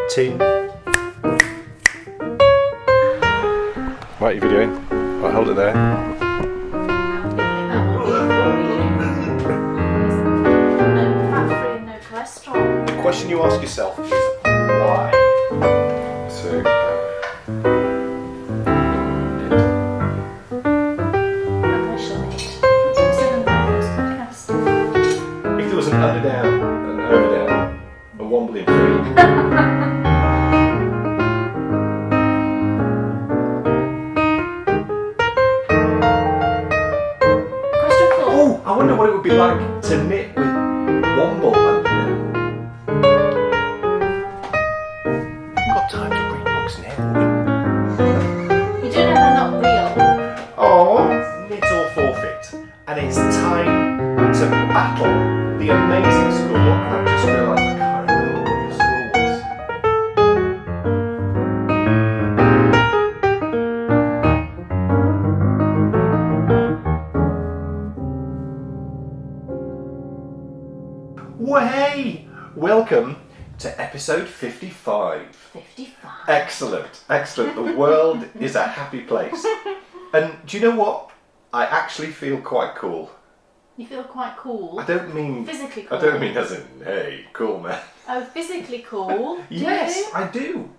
2. What are you doing? I'll hold it there. Fat-free and no cholesterol. The question you ask yourself is why? So, if there was an under down, an over down, a womble in free. I wonder what it would be like to knit with womble under down. I've got time to read books now. You do know they're not real. Oh, knit or forfeit. And it's time to battle the amazing score. And I've just realised I can't remember what your score was. Well, hey! Welcome to episode 55. 55. Excellent, excellent. The world is a happy place. And do you know what? I actually feel quite cool. You feel quite cool? I don't mean... Physically cool? I don't mean as in, hey, cool man. Oh, physically cool? Yes, I do.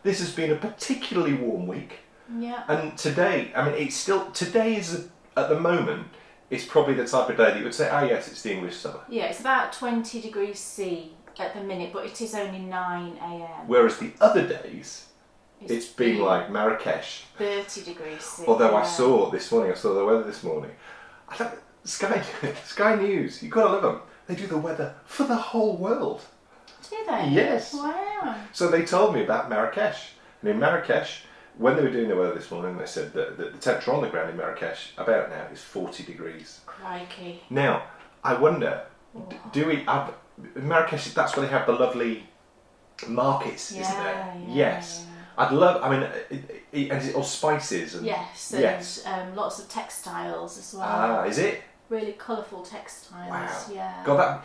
This has been a particularly warm week. Yeah. And today, I mean, it's still... Today is, at the moment, it's probably the type of day that you would say, oh yes, it's the English summer. Yeah, it's about 20 degrees C at the minute, but it is only 9 a.m. Whereas the other days, it's been like Marrakesh. 30 degrees C. Although I saw the weather this morning. I thought, Sky News, you've got to love them. They do the weather for the whole world. Do they? Yes. Wow. So they told me about Marrakesh. And in Marrakesh, when they were doing the weather this morning, they said that the temperature on the ground in Marrakesh about now is 40 degrees. Crikey. Now, I wonder, do we have... Marrakesh, that's where they have the lovely markets, isn't there? Yeah, yes. yeah. I'd love, I mean, and is it all spices? And, yes, and lots of textiles as well. Ah, is it? Really colourful textiles. Wow. Yeah. God, that...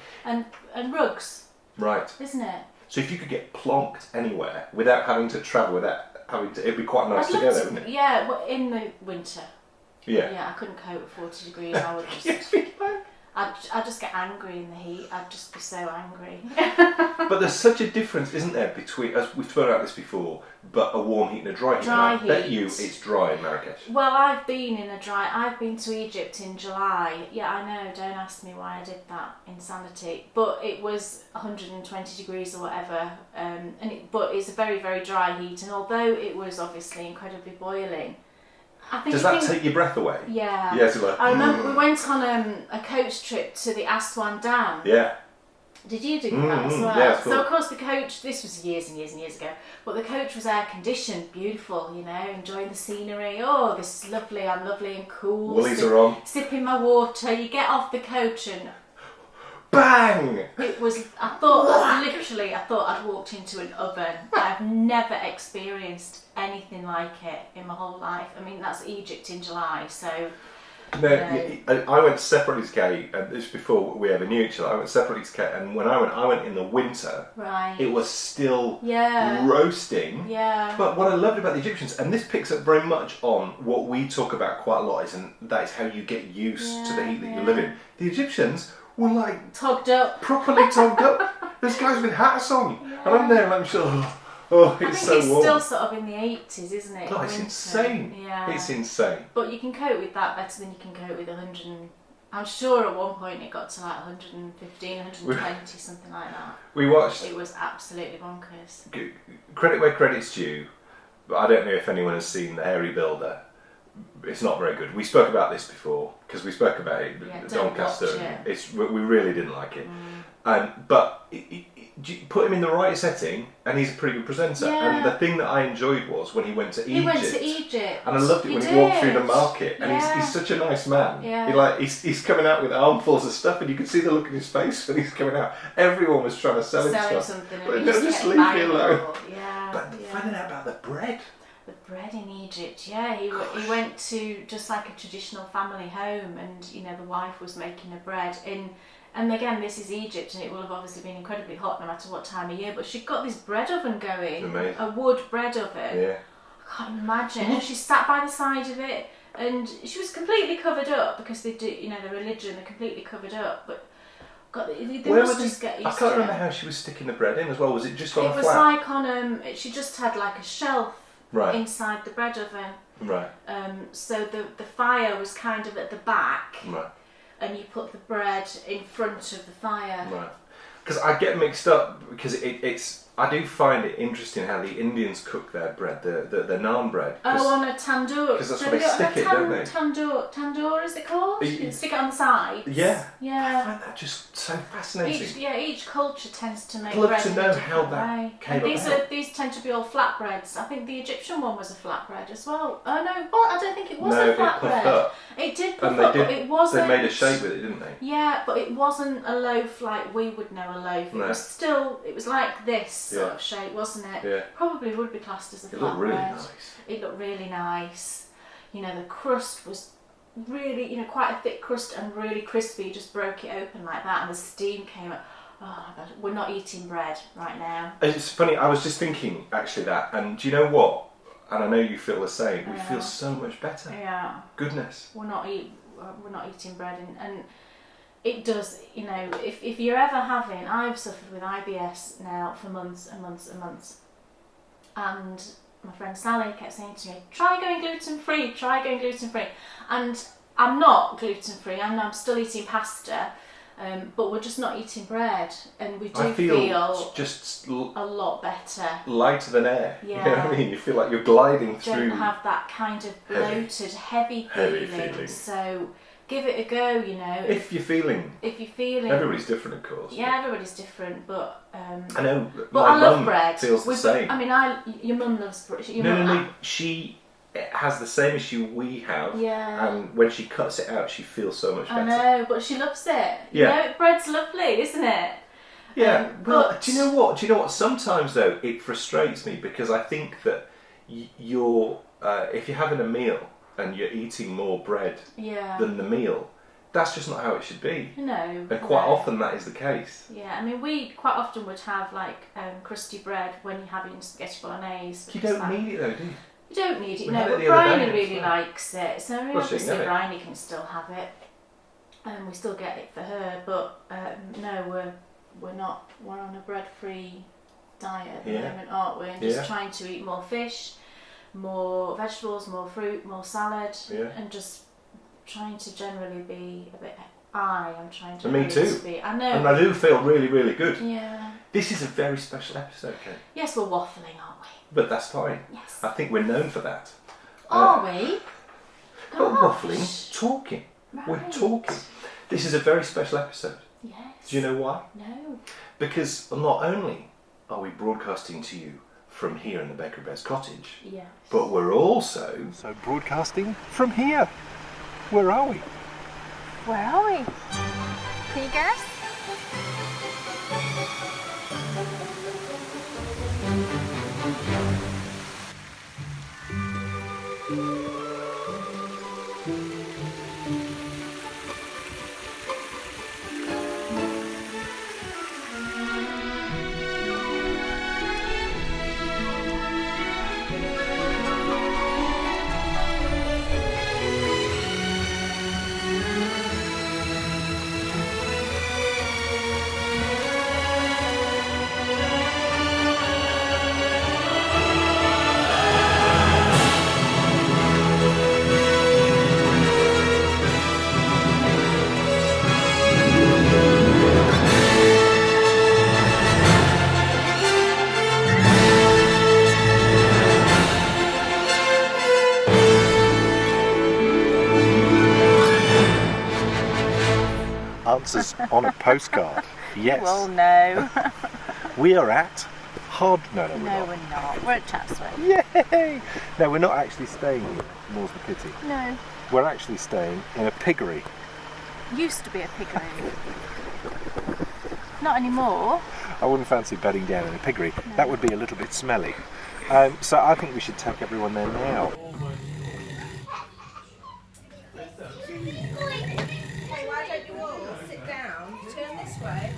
And rugs. Right. Isn't it? So if you could get plonked anywhere without having to travel, it'd be quite nice to go there, wouldn't it? Yeah, well, in the winter. Yeah. Yeah, I couldn't cope with 40 degrees. I would just... I'd just get angry in the heat. I'd just be so angry. But there's such a difference, isn't there, between, as we've spoken about this before, but a warm heat and a dry heat. Dry and I bet heat. you it's dry in Marrakesh. Well, I've been to Egypt in July. Yeah, I know, don't ask me why I did that. Insanity. But it was 120 degrees or whatever. But it's a very, very dry heat. And although it was obviously incredibly boiling, Does that take your breath away? Yeah. Yes, like, I remember we went on a coach trip to the Aswan Dam. Yeah. Did you do that as well? Yeah, cool. So of course the coach, this was years and years and years ago, but the coach was air conditioned, beautiful, you know, enjoying the scenery. Oh, this is lovely, I'm lovely and cool. Woolies are on. Sipping my water. You get off the coach and bang! It was, I thought I'd walked into an oven. I've never experienced anything like it in my whole life. I mean, that's Egypt in July, so... No, I went separately to Kate, and this was before we ever knew each other. I went separately to Kate, and when I went in the winter, right. It was still roasting. Yeah. But what I loved about the Egyptians, and this picks up very much on what we talk about quite a lot, and that is how you get used to the heat that you live in. The Egyptians were like togged up, properly togged up. There's guys with hats on, and I'm there, and I'm sure. Oh, it's so warm. I think it's still sort of in the 80s, isn't it? No, it's insane. Yeah. It's insane. But you can cope with that better than you can cope with 100. I'm sure at one point it got to like 115, 120, something like that. We watched... It was absolutely bonkers. Credit where credit's due, but I don't know if anyone has seen The Hairy Builder. It's not very good. We spoke about this before, because we spoke about it at Doncaster. We really didn't like it. But put him in the right setting, and he's a pretty good presenter. Yeah. And the thing that I enjoyed was when he went to Egypt. He went to Egypt. And I loved it when he walked through the market. And he's such a nice man. Yeah. He's coming out with armfuls of stuff, and you could see the look in his face when he's coming out. Everyone was trying to sell him stuff. Something. But just leave me alone. Yeah. But finding out about the bread. The bread in Egypt, yeah. He went to just like a traditional family home, and you know the wife was making the bread in And again, this is Egypt, and it will have obviously been incredibly hot no matter what time of year. But she'd got this bread oven going, a wood bread oven. Yeah. I can't imagine. And she sat by the side of it, and she was completely covered up because they do, you know, the religion, they're completely covered up. But God, they must just get used to it. I can't remember how she was sticking the bread in as well. Was it just on a flat? It was like on she just had like a shelf inside the bread oven. Right. So the fire was kind of at the back. Right. And you put the bread in front of the fire. Right. Because I get mixed up because it's. I do find it interesting how the Indians cook their bread, the naan bread. On a tandoor. Because that's what they stick it, don't they? Tandoor is it called? You stick it on the sides. Yeah. Yeah. I find that just so fascinating. Each culture tends to make I'd love bread to know how that came about. These tend to be all flatbreads. I think the Egyptian one was a flatbread as well. Oh no, I don't think it was a flatbread. It did puff up, but it wasn't. They made a shape with it, didn't they? Yeah, but it wasn't a loaf like we would know a loaf. No. It was like this sort of shape, wasn't it? Yeah. Probably would be classed as a flatbread. It looked really nice. It looked really nice. You know, the crust was really, you know, quite a thick crust and really crispy. You just broke it open like that and the steam came up. Oh, God, we're not eating bread right now. It's funny, I was just thinking actually that, and do you know what? And I know you feel the same. We feel so much better. Yeah. Goodness. We're not eating bread, and it does. You know, if you're ever having, I've suffered with IBS now for months and months and months, and my friend Sally kept saying to me, "Try going gluten-free. Try going gluten-free," and I'm not gluten-free. I'm still eating pasta. But we're just not eating bread, and we do feel just a lot better, lighter than air. Yeah. You know what I mean? You feel like you're gliding through. Don't have that kind of bloated, heavy feeling. So give it a go. You know, if you're feeling, everybody's different, of course. Yeah, everybody's different, but I know. But my I love mum bread. feels the same. I mean, your mum loves bread. No. She has the same issue we have. Yeah. And when she cuts it out, she feels so much better. I know, but she loves it. You Yeah. know, bread's lovely, isn't it? Yeah. Well, but do you know what? Sometimes though, it frustrates me because I think that you're if you're having a meal and you're eating more bread than the meal, that's just not how it should be. No. And quite often that is the case. Yeah, I mean, we quite often would have like crusty bread when you're having spaghetti bolognese. You don't need it though, do you? You don't need it, no, but Bryony really likes it, so obviously Bryony can still have it, and we still get it for her, but no, we're not, we're on a bread-free diet at the moment, aren't we, and just trying to eat more fish, more vegetables, more fruit, more salad, and just trying to generally be a bit, I'm trying to me too. be, I know. And I do feel really, really good. Yeah. This is a very special episode, Kate. Yes, we're waffling, aren't we? But that's fine. Yes. I think we're known for that. Are we? But waffling, talking. Right. We're talking. This is a very special episode. Yes. Do you know why? No. Because not only are we broadcasting to you from here in the Baker Bear's cottage, but we're also broadcasting from here. Where are we? Where are we? Can you guess? Answers on a postcard. Yes. Well, no. We are at No, we're not. We're at Chatsworth. Yay! No, we're not actually staying here, more's the pity. No. We're actually staying in a piggery. Used to be a piggery. Not anymore. I wouldn't fancy bedding down in a piggery. No. That would be a little bit smelly. So I think we should take everyone there now. Hey, why don't you all sit down, turn this way.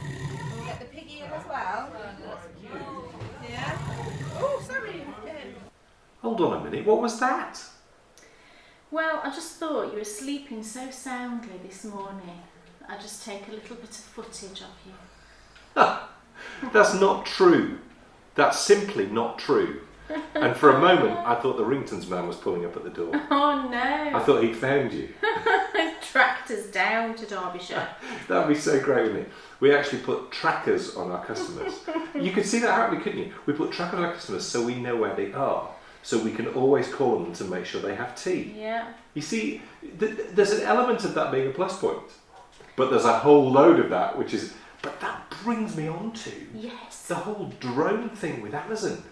We'll get the piggy in as well. Yeah. Oh, sorry. Hold on a minute, what was that? Well, I just thought you were sleeping so soundly this morning. I'd just take a little bit of footage of you. That's not true. That's simply not true. And for a moment, I thought the Ringtons man was pulling up at the door. Oh no! I thought he'd found you. Tracked us down to Derbyshire. That'd be so great, wouldn't it? We actually put trackers on our customers. You could see that happening, couldn't you? We put trackers on our customers so we know where they are. So we can always call them to make sure they have tea. Yeah. You see, there's an element of that being a plus point. But there's a whole load of that, which is... But that brings me on to... Yes. The whole drone thing with Amazon.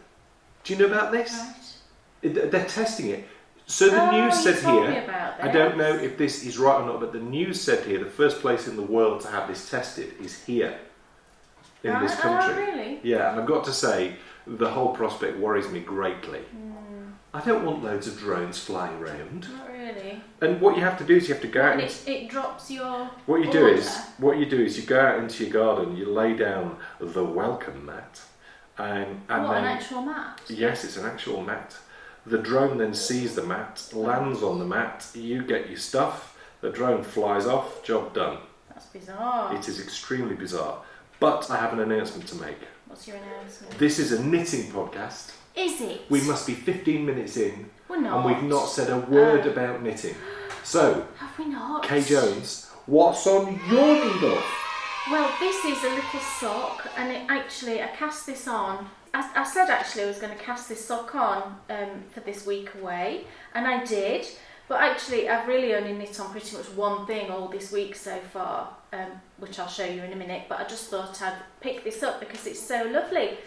Do you know about this? Right. They're testing it. So the news said here... I don't know if this is right or not, but the news said here the first place in the world to have this tested is here. In this country. Oh, really? Yeah, and I've got to say, the whole prospect worries me greatly. I don't want loads of drones flying around. Not really. And what you have to do is you have to go out. And it drops your. What you do is you go out into your garden, you lay down the welcome mat, and what, then, an actual mat? Yes, it's an actual mat. The drone then sees the mat, lands on the mat. You get your stuff. The drone flies off. Job done. That's bizarre. It is extremely bizarre. But I have an announcement to make. What's your announcement? This is a knitting podcast. Is it? We must be 15 minutes in, We're not. and we've not said a word about knitting. So, have we not? Kay Jones, what's on your needle? Well, this is a little sock, and I cast this on. I said actually I was going to cast this sock on for this week away, and I did. But actually, I've really only knit on pretty much one thing all this week so far, which I'll show you in a minute. But I just thought I'd pick this up because it's so lovely.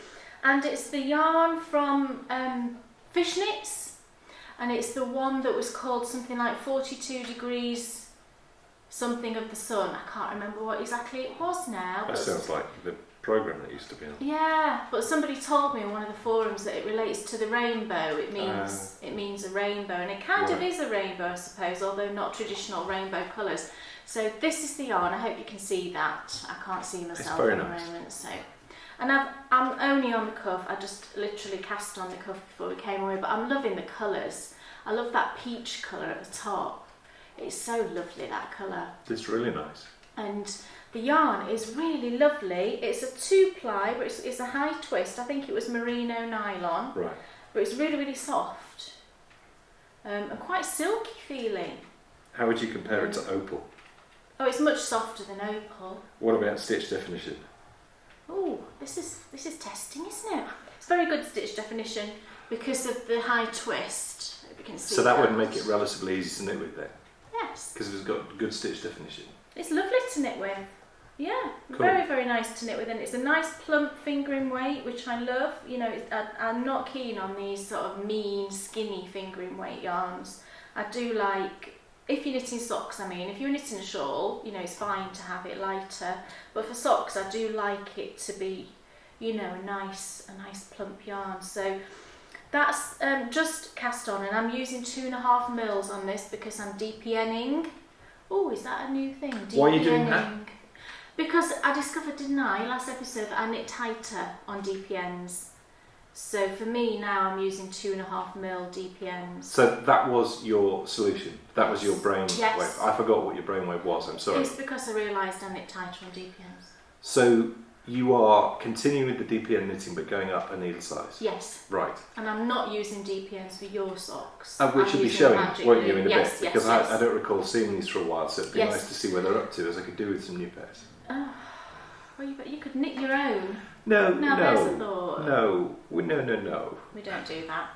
And it's the yarn from Fishnets, and it's the one that was called something like 42 degrees something of the sun. I can't remember what exactly it was now. That sounds like the programme that used to be on. Yeah, but somebody told me in one of the forums that it relates to the rainbow. It means a rainbow, and it kind of is a rainbow, I suppose, although not traditional rainbow colours. So this is the yarn. I hope you can see that. I can't see myself at the moment. So. And I'm only on the cuff. I just literally cast on the cuff before we came away, but I'm loving the colours. I love that peach colour at the top. It's so lovely, that colour. It's really nice. And the yarn is really lovely. It's a 2-ply, but it's a high twist. I think it was merino nylon. Right. But it's really, really soft. And quite silky feeling. How would you compare it to Opal? Oh, it's much softer than Opal. What about stitch definition? Oh, this is testing, isn't it? It's very good stitch definition because of the high twist. Hope you can see so that would make it relatively easy to knit with then? Yes. Because it's got good stitch definition. It's lovely to knit with. Yeah, cool. Very, very nice to knit with, and it's a nice plump fingering weight, which I love. You know, I'm not keen on these sort of mean, skinny fingering weight yarns. I do like, if you're knitting socks, I mean, if you're knitting a shawl, you know, it's fine to have it lighter. But for socks, I do like it to be, you know, a nice plump yarn. So that's just cast on, and I'm using 2.5 mils on this because I'm DPNing. Oh, is that a new thing? DPNing. Why are you doing that? Because I discovered, didn't I, last episode, that I knit tighter on DPNs. So for me now, I'm using 2.5 mil DPNs. So that was your solution? That was your brainwave? Yes. I forgot what your brainwave was, I'm sorry. It's because I realised I knit tighter on DPNs. So you are continuing with the DPN knitting but going up a needle size? Yes. Right. And I'm not using DPNs for your socks. Which you'll be showing, won't you, in a bit? Yes, because yes. I don't recall seeing these for a while, so it'd be nice to see where they're up to, as I could do with some new pairs. Oh, well, you could knit your own. No. There's a thought. No. We don't do that.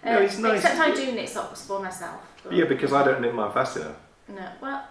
No, it's nice. Except I do knit socks for myself. Yeah, because I don't knit mine fast enough. No, well,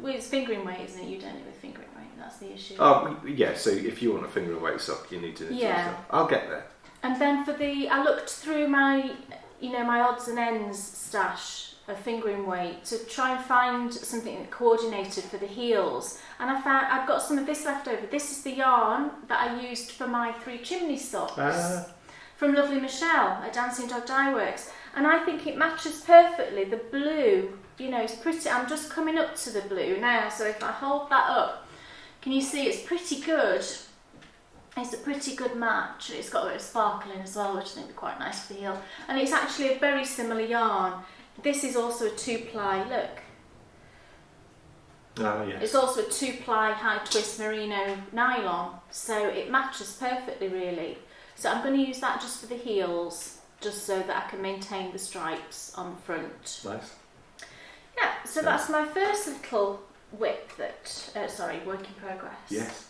it's fingering weight, isn't it? You don't knit with fingering weight. That's the issue. Oh, yeah. So if you want a fingering weight sock, you need to knit yourself. I'll get there. And then I looked through my odds and ends stash of fingering weight to try and find something that coordinated for the heels, and I found I've got some of this left over. This is the yarn that I used for my 3 chimney socks from Lovely Michelle at Dancing Dog Dye Works, and I think it matches perfectly. The blue, you know, is pretty. I'm just coming up to the blue now, so if I hold that up, Can you see it's pretty good? It's a pretty good match. It's got a bit of sparkling as well, which I think would be quite nice for the heel. And it's actually a very similar yarn. This is also a 2-ply, look. Oh, yes. It's also a 2-ply high twist merino nylon, so it matches perfectly really. So I'm going to use that just for the heels, just so that I can maintain the stripes on the front. Nice. Yeah, so that's my first little whip work in progress. Yes.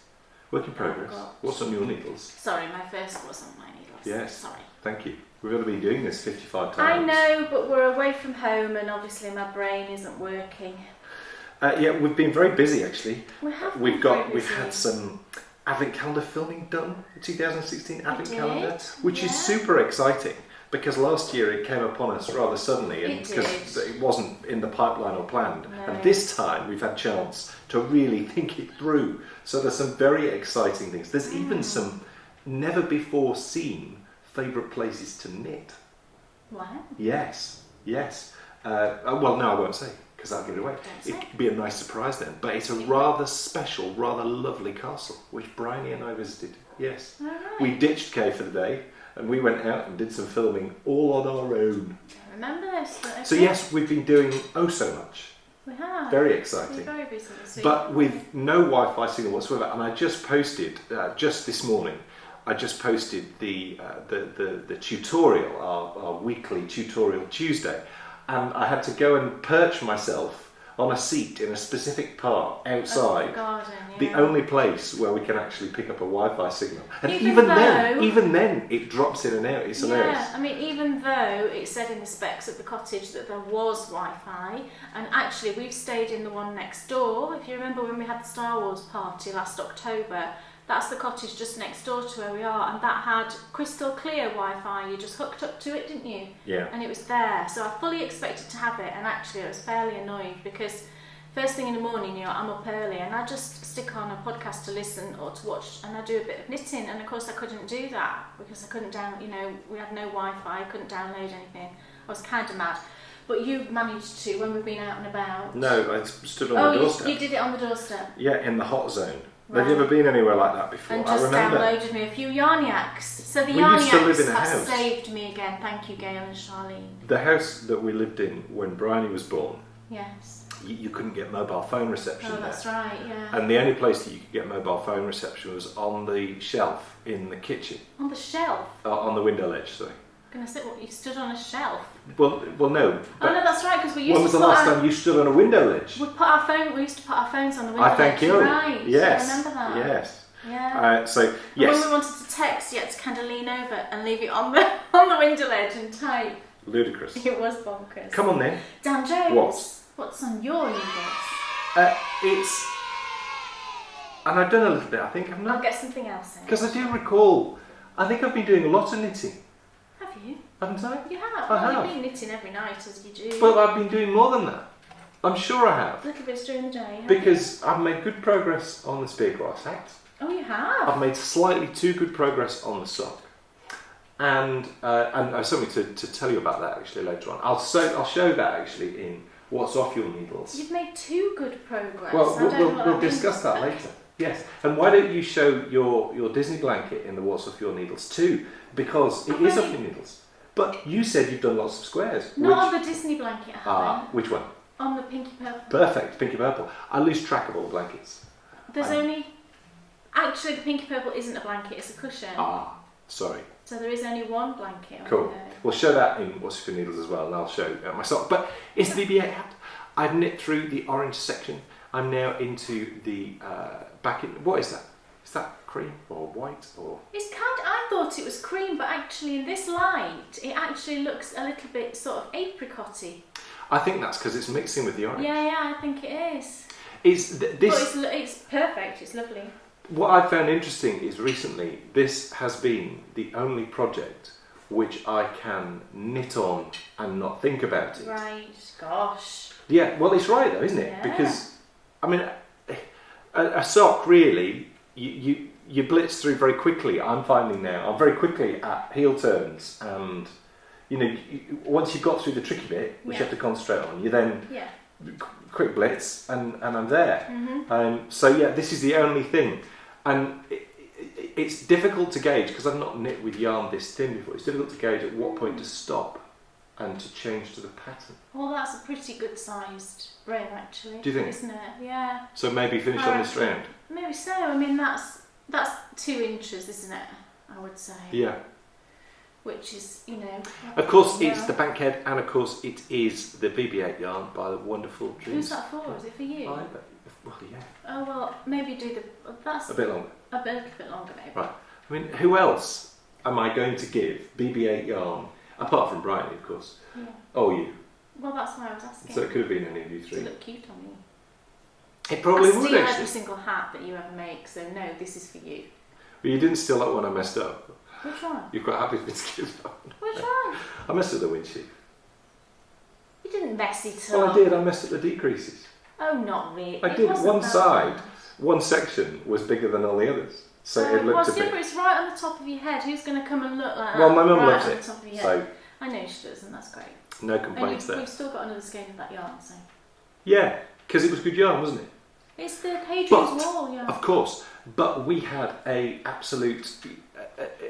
Work in progress. What's on your needles? Sorry, my first was on my needles. Yes. Sorry. Thank you. We've got to be doing this 55 times. I know, but we're away from home and obviously my brain isn't working. Yeah, we've been very busy actually. We've had some Advent calendar filming done, the 2016 Advent calendar, which is Yeah. super exciting because last year it came upon us rather suddenly and It because did. it wasn't in the pipeline or planned. No. And this time we've had chance to really think it through. So there's some very exciting things. There's even some never before seen favourite places to knit. Wow. Yes. Well, no, I won't say because I'll give it away. Don't say. It'd be a nice surprise then. But it's a rather special, rather lovely castle which Bryony and I visited. Yes. All right. We ditched Kay for the day and we went out and did some filming all on our own. I remember this. But okay. So yes, we've been doing so much. We have. Very We're exciting. very busy this week. But with no Wi-Fi signal whatsoever. And I just posted, just this morning, I just posted the tutorial, our weekly tutorial Tuesday. And I had to go and perch myself on a seat in a specific part outside. the garden, The only place where we can actually pick up a Wi-Fi signal. And Even then it drops in and out. It's hilarious. Yeah, I mean, even though it said in the specs of the cottage that there was Wi-Fi, and actually we've stayed in the one next door. If you remember when we had the Star Wars party last October, that's the cottage just next door to where we are, and that had crystal clear Wi-Fi. You just hooked up to it, didn't you? Yeah. And it was there. So I fully expected to have it, and actually I was fairly annoyed because first thing in the morning, I'm up early and I just stick on a podcast to listen or to watch, and I do a bit of knitting, and of course I couldn't do that because I couldn't we had no Wi-Fi, I couldn't download anything. I was kind of mad. But you managed to when we've been out and about. No, I stood on the doorstep. You did it on the doorstep. Yeah, in the hot zone. Right. Have you ever been anywhere like that before? And just I remember. downloaded me a few yarniacs. So the We used to live yarniacs in a have house. saved me again. Thank you, Gail and Charlene. The house that we lived in when Bryony was born, Yes. you couldn't get mobile phone reception Oh, there. that's right, yeah. And the only place that you could get mobile phone reception was on the shelf in the kitchen, On the shelf. on the window ledge. Sorry. I'm going to say, what, you stood on a shelf? Well, no. Oh no, that's right, because we used When to was the put last our, time you stood on a window ledge? we used to put our phones on the window I thank ledge. you. Right, Yes. I remember that. Yes. Yeah. So And yes, when we wanted to text, you had to kind of lean over and leave it on the window ledge and type. ludicrous. It was bonkers. Come on then. Dan Jones. What? What's on your needles? It's, and I've done a little bit. I think haven't I? I'll get something else in. Because I do recall. I think I've been doing a lot of knitting, Have you? haven't I? You have. I Well, have. you've been knitting every night as you do. But I've been doing more than that. I'm sure I have. Little bits during the day. haven't Because I've made good progress on the Speargrass hat. you? Oh, you have. I've made slightly too good progress on the sock. And I've something to tell you about that actually later on. I'll show that actually in What's Off Your Needles. You've made too good progress. Well, I don't know what we'll that means. discuss that later. Yes. And why don't you show your Disney blanket in the What's Off Your Needles too? Because it is off your needles. But you said you've done lots of squares. Not on the Disney blanket, I haven't. Which one? On the pinky purple. Perfect, pinky purple. I lose track of all the blankets. There's only... Actually, the pinky purple isn't a blanket, it's a cushion. Sorry. So there is only one blanket on Cool. there. We'll show that in What's Off Your Needles as well, and I'll show my sock. But it's the BB-8 hat. I've knit through the orange section. I'm now into the back in... What is that? Is that cream or white or... It's kind of, I thought it was cream, but actually in this light, it actually looks a little bit sort of apricot-y. I think that's because it's mixing with the orange. Yeah, I think it is. This... It's perfect, it's lovely. What I found interesting is recently this has been the only project which I can knit on and not think about it. Right, gosh. Yeah, well it's right though, isn't it? Yeah. Because, I mean, a sock really, you blitz through very quickly. I'm finding now, I'm very quickly at heel turns and, once you've got through the tricky bit, which you have to concentrate on, you then quick blitz, and I'm there. So yeah, this is the only thing, and it's difficult to gauge because I've not knit with yarn this thin before. It's difficult to gauge at what point to stop and to change to the pattern. Well, that's a pretty good sized ring, actually. Do you think? Isn't it? Yeah. So maybe finish on this round. Maybe so. I mean, that's 2 inches, isn't it? I would say. Yeah. Which is, Of course, it's the bankhead, and of course, it is the BB-8 yarn by the wonderful Dreams. Who's that for? Is it for you? Well, yeah. Oh well, maybe do that's a bit longer. A little bit longer, maybe. Right. I mean, who else am I going to give BB-8 yarn apart from Bryony, of course? Yeah. Oh, you. Well, that's why I was asking. So it could have been any of you three. To look cute on you. It probably I would steal actually. every single hat that you ever make, so no, this is for you. But you didn't steal that one I messed up. Which one? You're quite happy for me to give that one. Which one? I messed up the windsheet. You didn't mess it up. Well, I did. I messed up the decreases. Oh, not really. I did. One side, one section was bigger than all the others. So it looked a bit... It's right on the top of your head. Who's going to come and look like that? Well, my mum loves on it. the top of your So head. I know she does, and that's great. No complaints and there. We've still got another skein of that yarn, so... Yeah, because it was good yarn, wasn't it? It's the Patron's But, wall, yeah. of course, but we had a absolute...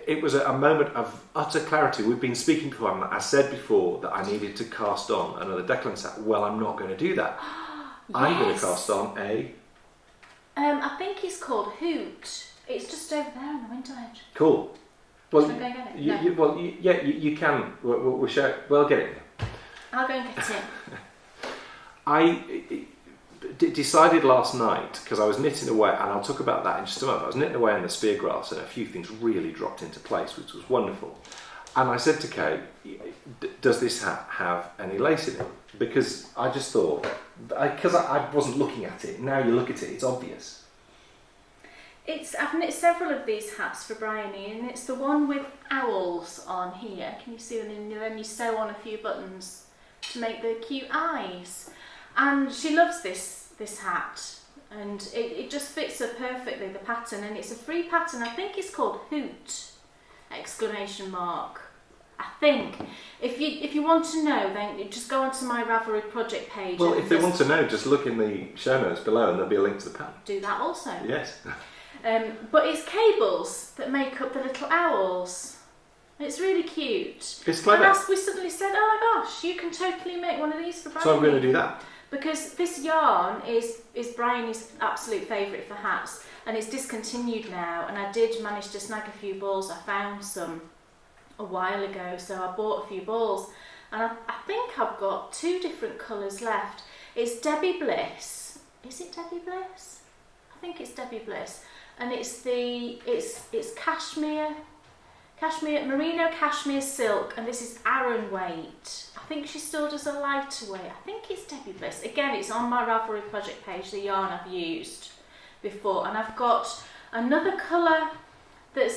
it was a moment of utter clarity. We've been speaking before, and I said before that I needed to cast on another Declan set. Well, I'm not going to do that. Yes. I'm going to cast on a... I think it's called Hoot. It's just over there on the window edge. Cool. Well, Should I go and get it? no. You can. We'll show. Well, get it. I'll go and get it. I decided last night, because I was knitting away, and I'll talk about that in just a moment. I was knitting away on the Speargrass, and a few things really dropped into place, which was wonderful. And I said to Kate, does this hat have any lace in it? Because I just thought, because I wasn't looking at it, now you look at it, it's obvious. I've knit several of these hats for Bryony, and it's the one with owls on here. Can you see? And then you sew on a few buttons to make the cute eyes. And she loves this hat, and it just fits her perfectly, the pattern, and it's a free pattern. I think it's called Hoot! ! I think. If you want to know, then you just go onto my Ravelry project page. Well, if they want to know, just look in the show notes below, and there'll be a link to the pattern. Do that also. Yes. But it's cables that make up the little owls. It's really cute. It's clever. And we suddenly said, oh my gosh, you can totally make one of these for Bryony. So I'm going to do that. Because this yarn is Bryony's absolute favourite for hats, and it's discontinued now, and I did manage to snag a few balls. I found some a while ago, so I bought a few balls, and I think I've got 2 different colours left. It's Debbie Bliss. Is it Debbie Bliss? I think it's Debbie Bliss. And it's cashmere, merino cashmere silk, and this is Aran weight. I think she still does a lighter weight. I think it's Debbie Bliss. Again, it's on my Ravelry project page, the yarn I've used before. And I've got another colour that's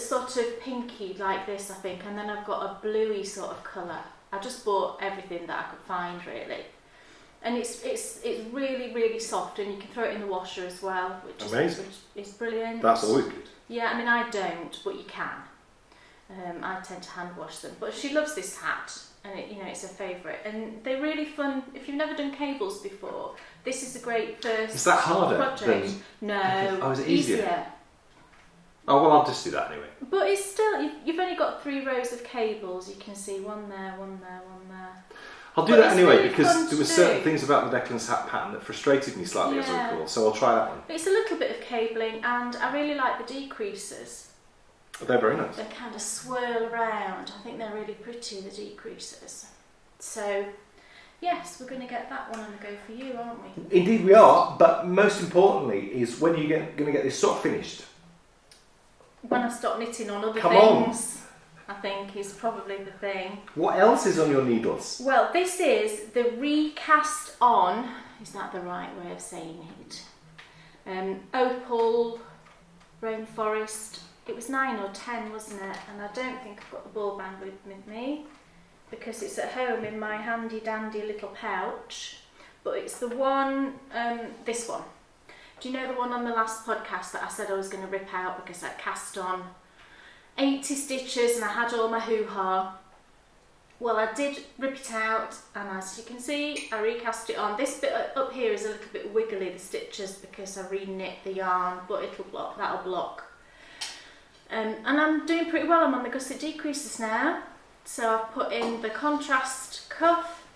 sort of pinky like this, I think, and then I've got a bluey sort of colour. I just bought everything that I could find, really. And it's really, really soft, and you can throw it in the washer as well, which is brilliant. That's always good. Yeah, I mean, I don't, but you can. I tend to hand wash them. But she loves this hat, and it's her favourite. And they're really fun. If you've never done cables before, this is a great first Is that harder project. than... No, is it easier? Oh, well, I'll just do that anyway. But it's still, you've only got 3 rows of cables. You can see one there, one there, one there. I'll do that anyway, really because there were certain things about the Declan's hat pattern that frustrated me slightly, as I recall, so I'll try that one. It's a little bit of cabling, and I really like the decreases. They're very nice. They kind of swirl around. I think they're really pretty, the decreases. So, yes, we're going to get that one on the go for you, aren't we? Indeed we are, but most importantly is when you're going to get this sock finished. When I stop knitting on other Come things. On. I think is probably the thing. What else is on your needles? Well, this is the recast on, is that the right way of saying it? Opal, Rainforest. It was 9 or 10, wasn't it? And I don't think I've got the ball band with me because it's at home in my handy dandy little pouch. But it's the one, this one. Do you know the one on the last podcast that I said I was going to rip out because I cast on 80 stitches and I had all my hoo-ha? Well, I did rip it out, and as you can see, I recast it on. This bit up here is a little bit wiggly, the stitches, because I re-knit the yarn, but that'll block. And I'm doing pretty well. I'm on the gusset decreases now. So I've put in the contrast cuff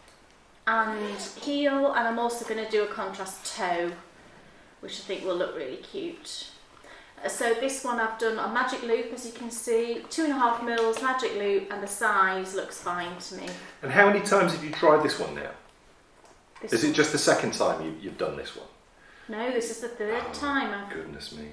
and heel, and I'm also going to do a contrast toe, which I think will look really cute. So this one I've done a magic loop, as you can see, 2.5 mils magic loop, and the size looks fine to me. And how many times have you tried this one now? Is it just the second time you've done this one? No, this is the third time. Goodness me.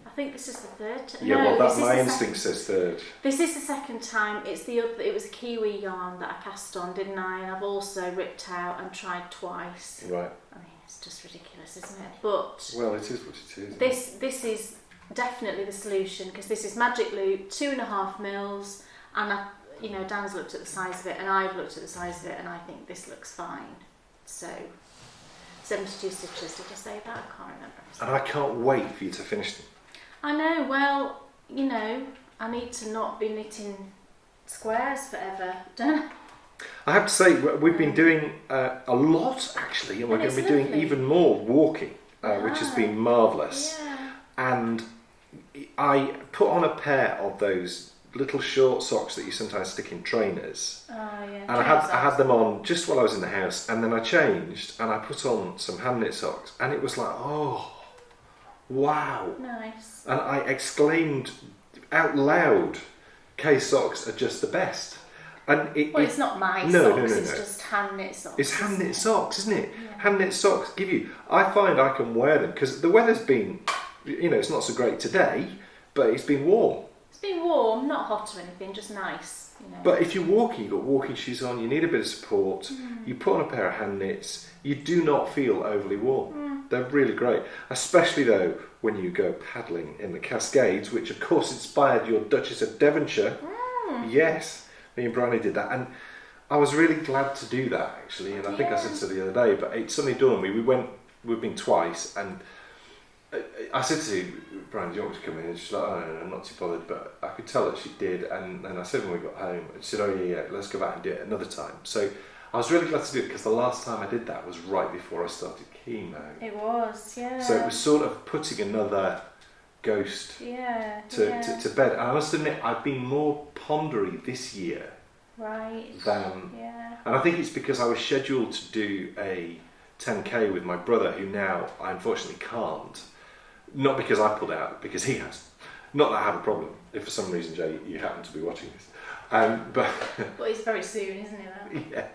I think this is the third time. Yeah, no, well, my instinct says third. This is the second time. It was a kiwi yarn that I cast on, didn't I? And I've also ripped out and tried twice. Right. I mean, it's just ridiculous, isn't it? But well, it is what it is. This is definitely the solution, because this is magic loop, 2.5 mils, and Dan's looked at the size of it, and I've looked at the size of it, and I think this looks fine. So 72 stitches. Did I say that? I can't remember. And I can't wait for you to finish them. I know. Well, I need to not be knitting squares forever, don't I? I have to say, we've been doing a lot, actually, and we're going to be doing even more walking, which has been marvellous. Yeah. And I put on a pair of those little short socks that you sometimes stick in trainers. Oh, yeah. And I had them on just while I was in the house, and then I changed and I put on some hand knit socks, and it was like, oh, wow. Nice. And I exclaimed out loud, Kay socks are just the best. And it's not my socks, no. it's just hand knit socks. It's hand knit socks, isn't it? Yeah. Hand knit socks give you, I find I can wear them, because the weather's been, it's not so great today, but it's been warm. It's been warm, not hot or anything, just nice. But if you're walking, you've got walking shoes on, you need a bit of support, you put on a pair of hand knits, you do not feel overly warm. They're really great, especially though when you go paddling in the Cascades, which of course inspired your Duchess of Devonshire. Yes, me and Bryony did that, and I was really glad to do that actually, and I think I said so the other day, but it suddenly dawned on me, we've been twice, and I said to Brian, do you want me to come in? And she's like, oh no, I'm not too bothered, but I could tell that she did, and then I said when we got home, she said, oh yeah, let's go back and do it another time. So I was really glad to do it, because the last time I did that was right before I started chemo. It was, yeah. So it was sort of putting another ghost to bed. And I must admit, I've been more pondery this year than... Yeah. And I think it's because I was scheduled to do a 10k with my brother, who now I unfortunately can't. Not because I pulled out, because he has. Not that I have a problem, if for some reason, Jay, you happen to be watching this. But it's very soon, isn't it? Yeah.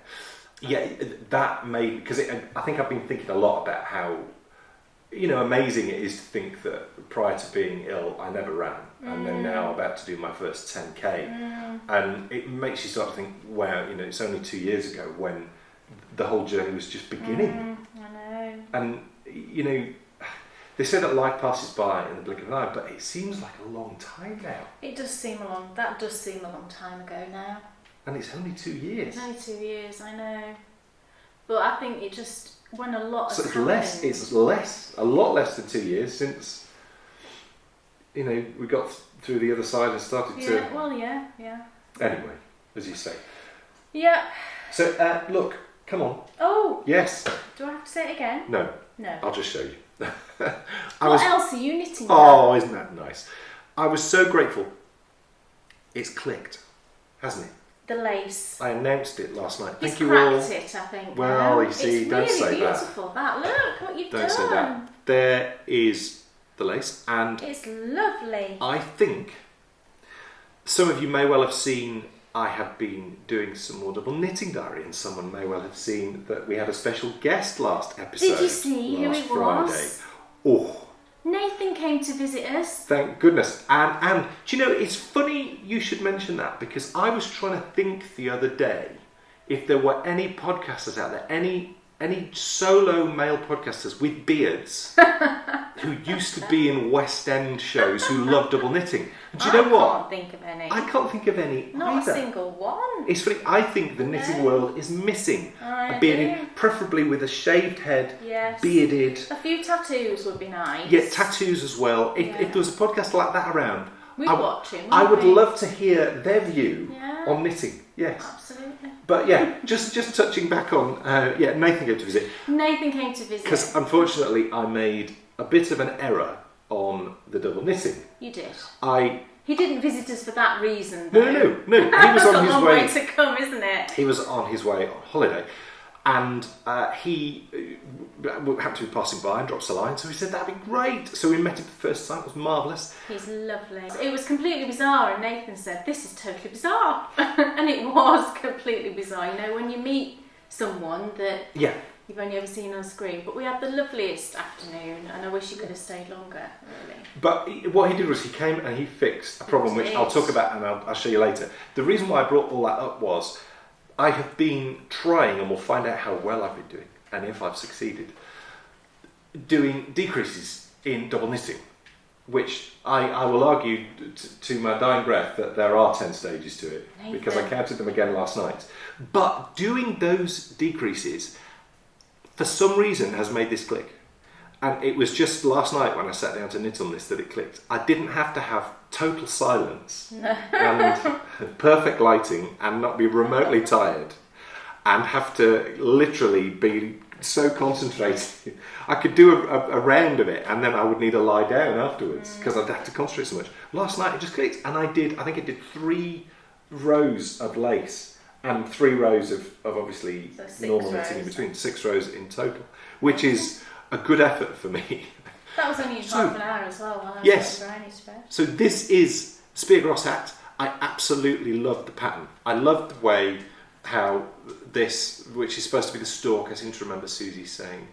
Yeah, that made... Because I think I've been thinking a lot about how, amazing it is to think that prior to being ill, I never ran. And then now I'm about to do my first 10k. And it makes you start to think, wow, it's only 2 years ago when the whole journey was just beginning. I know. And, they say that life passes by in the blink of an eye, but it seems like a long time now. That does seem a long time ago now. And it's only 2 years. It's only 2 years, I know. But I think it just, when a lot has happened... a lot less than 2 years since, we got through the other side and started to... Yeah, well, yeah. Anyway, as you say. Yeah. So, look, come on. Oh! Yes. Do I have to say it again? No. I'll just show you. What else are you knitting? Oh, isn't that nice? I was so grateful. It's clicked, hasn't it? The lace. I announced it last night. He's Thank you all. cracked it, I think. Well, you see, don't say that. It's really beautiful, that. Look what you've done. Don't say that. There is the lace, and it's lovely. I think some of you may well have seen I have been doing some more double knitting diary, and someone may well have seen that we had a special guest last episode. Did you see who it was? Oh. Nathan came to visit us. Thank goodness. And do you know, it's funny you should mention that, because I was trying to think the other day if there were any podcasters out there, any solo male podcasters with beards who used to be in West End shows who love double knitting. Do you know what? I can't think of any. I can't think of any Not either. a single one. It's funny, I think the knitting world is missing a bearded, preferably with a shaved head, bearded. A few tattoos would be nice. Yeah, tattoos as well. If there was a podcast like that around, we'd watch him. I would love to hear their view on knitting. Yes. Absolutely. But yeah, just touching back on, Nathan came to visit. Nathan came to visit. Because unfortunately I made a bit of an error on the double knitting. You did. He didn't visit us for that reason. Though. No. He was on his way. That's a long way to come, isn't it? He was on his way on holiday, and he happened to be passing by and dropped us a line. So he said that'd be great. So we met him for the first time. It was marvellous. He's lovely. It was completely bizarre, and Nathan said, "This is totally bizarre," and it was completely bizarre. You know, when you meet someone that you've only ever seen on screen. But we had the loveliest afternoon, and I wish he could have stayed longer, really. But what he did was he came and he fixed a problem which I'll talk about and I'll show you later. The reason why I brought all that up was I have been trying, and we'll find out how well I've been doing and if I've succeeded, doing decreases in double knitting, which I will argue to my dying breath that there are 10 stages to it, because I counted them again last night. But doing those decreases for some reason has made this click. And it was just last night when I sat down to knit on this that it clicked. I didn't have to have total silence and perfect lighting and not be remotely tired and have to literally be so concentrated. I could do a round of it and then I would need to lie down afterwards because I'd have to concentrate so much. Last night it just clicked, and I think I did 3 rows of lace and 3 rows of obviously normal knitting in between, 6 rows in total, which is a good effort for me. That was only half an hour as well. Yes. So this is Speargrass hat. I absolutely love the pattern. I love the way how this, which is supposed to be the stalk, I seem to remember Susie saying,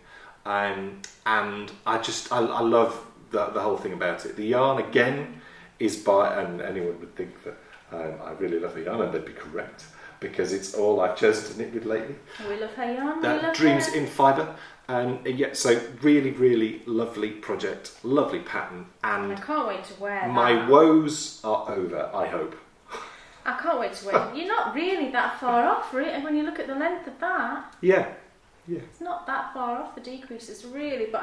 and I love the whole thing about it. The yarn again is by, and anyone would think that I really love the yarn, and they'd be correct, because it's all I've chosen to knit with lately. We love her yarn. That Dreams in Fibre. And so really, really lovely project, lovely pattern, and I can't wait to wear that. My woes are over, I hope. I can't wait to wear it. You're not really that far off, really, when you look at the length of that. Yeah. It's not that far off the decreases, really, but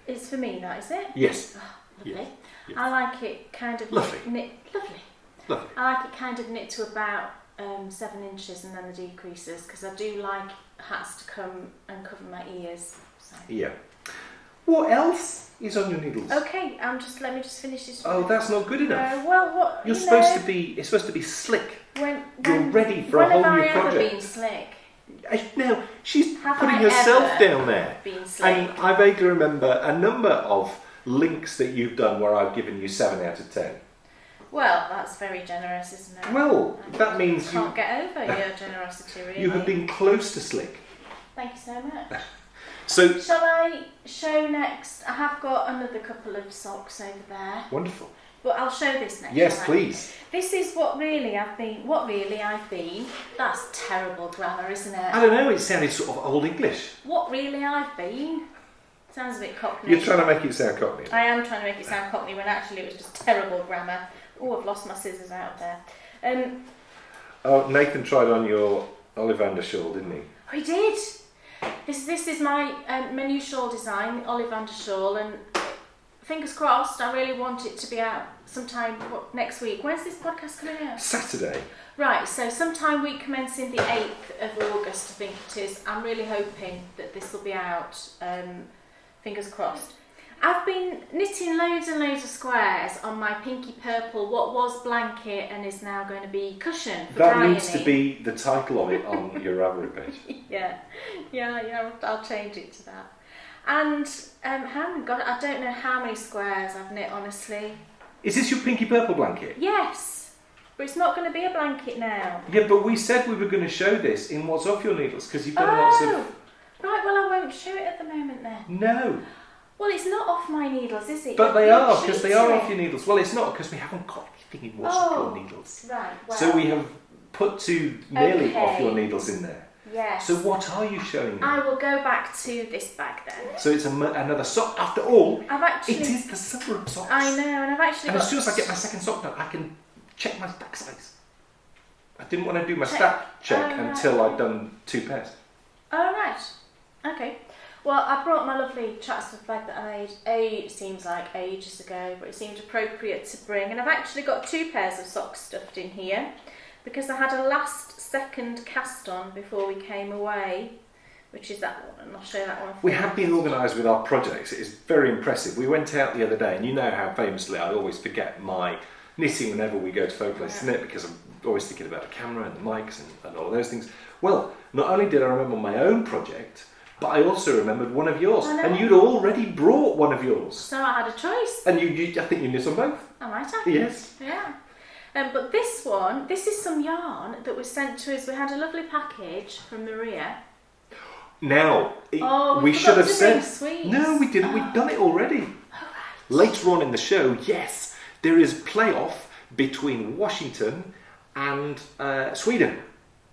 it's for me, that is it? Yes. Oh, lovely. Yes. I like it kind of lovely. Lovely. I like it kind of knit to about 7 inches and then the decreases, because I do like hats to come and cover my ears. So. Yeah. What else is on your needles? Okay, let me just finish this. Oh, that's not good enough. Well, what it's supposed to be slick. You're ready for a whole new project. When have I ever been slick? Now she's putting herself down there. Been slick? And I vaguely remember a number of links that you've done where I've given you 7 out of 10. Well, that's very generous, isn't it? Well, that means you can't get over your generosity, really. You have been close to slick. Thank you so much. So, shall I show next? I have got another couple of socks over there. Wonderful. But I'll show this next. Yes, please. This is what really I've been. That's terrible grammar, isn't it? I don't know. It sounded sort of Old English. What really I've been. Sounds a bit Cockney. You're trying to make it sound Cockney. I am trying to make it sound Cockney when actually it was just terrible grammar. Oh, I've lost my scissors out there. Nathan tried on your Ollivander shawl, didn't he? Oh, he did. This is my new shawl design, the Ollivander shawl, and fingers crossed, I really want it to be out sometime next week. When's this podcast coming out? Saturday. Right, so sometime week commencing the 8th of August, I think it is. I'm really hoping that this will be out, fingers crossed. I've been knitting loads and loads of squares on my pinky purple, what was blanket and is now going to be cushion for that drying. Needs to be the title of it on your Ravelry page. Yeah, I'll change it to that. And I don't know how many squares I've knit, honestly. Is this your pinky purple blanket? Yes, but it's not going to be a blanket now. Yeah, but we said we were going to show this in What's Off Your Needles, because you've done lots of... Right, well I won't show it at the moment then. No. Well, it's not off my needles, is it? But they are, because they are off your needles. Well, it's not, because we haven't got anything in What's Off Your Needles. Right, well... So we have put 2 nearly off your needles in there. Yes. So what are you showing me? I will go back to this bag then. So it's another sock. After all, it is the summer of socks. I know, and I've actually as soon as I get my second sock done, I can check my stack size. I didn't want to do my stack check until I'd done 2 pairs. Oh, right. Okay. Well, I brought my lovely Chatsworth bag that I made, seems like ages ago, but it seemed appropriate to bring. And I've actually got 2 pairs of socks stuffed in here. because I had a last second cast on before we came away, which is that one, and I'll show that one. We have been organised with our projects. It is very impressive. We went out the other day, and you know how famously I always forget my knitting whenever we go to folk places, isn't it? Because I'm always thinking about the camera and the mics and all of those things. Well, not only did I remember my own project, but I also remembered one of yours, and you'd already brought one of yours. So I had a choice. And I think you knit on both. I might have. Yes. Yeah. But this one, this is some yarn that was sent to us. We had a lovely package from Maria. Now, we should have said... sweets. No, we didn't. We'd done it already. Right. Later on in the show, yes, there is a play-off between Washington and Sweden.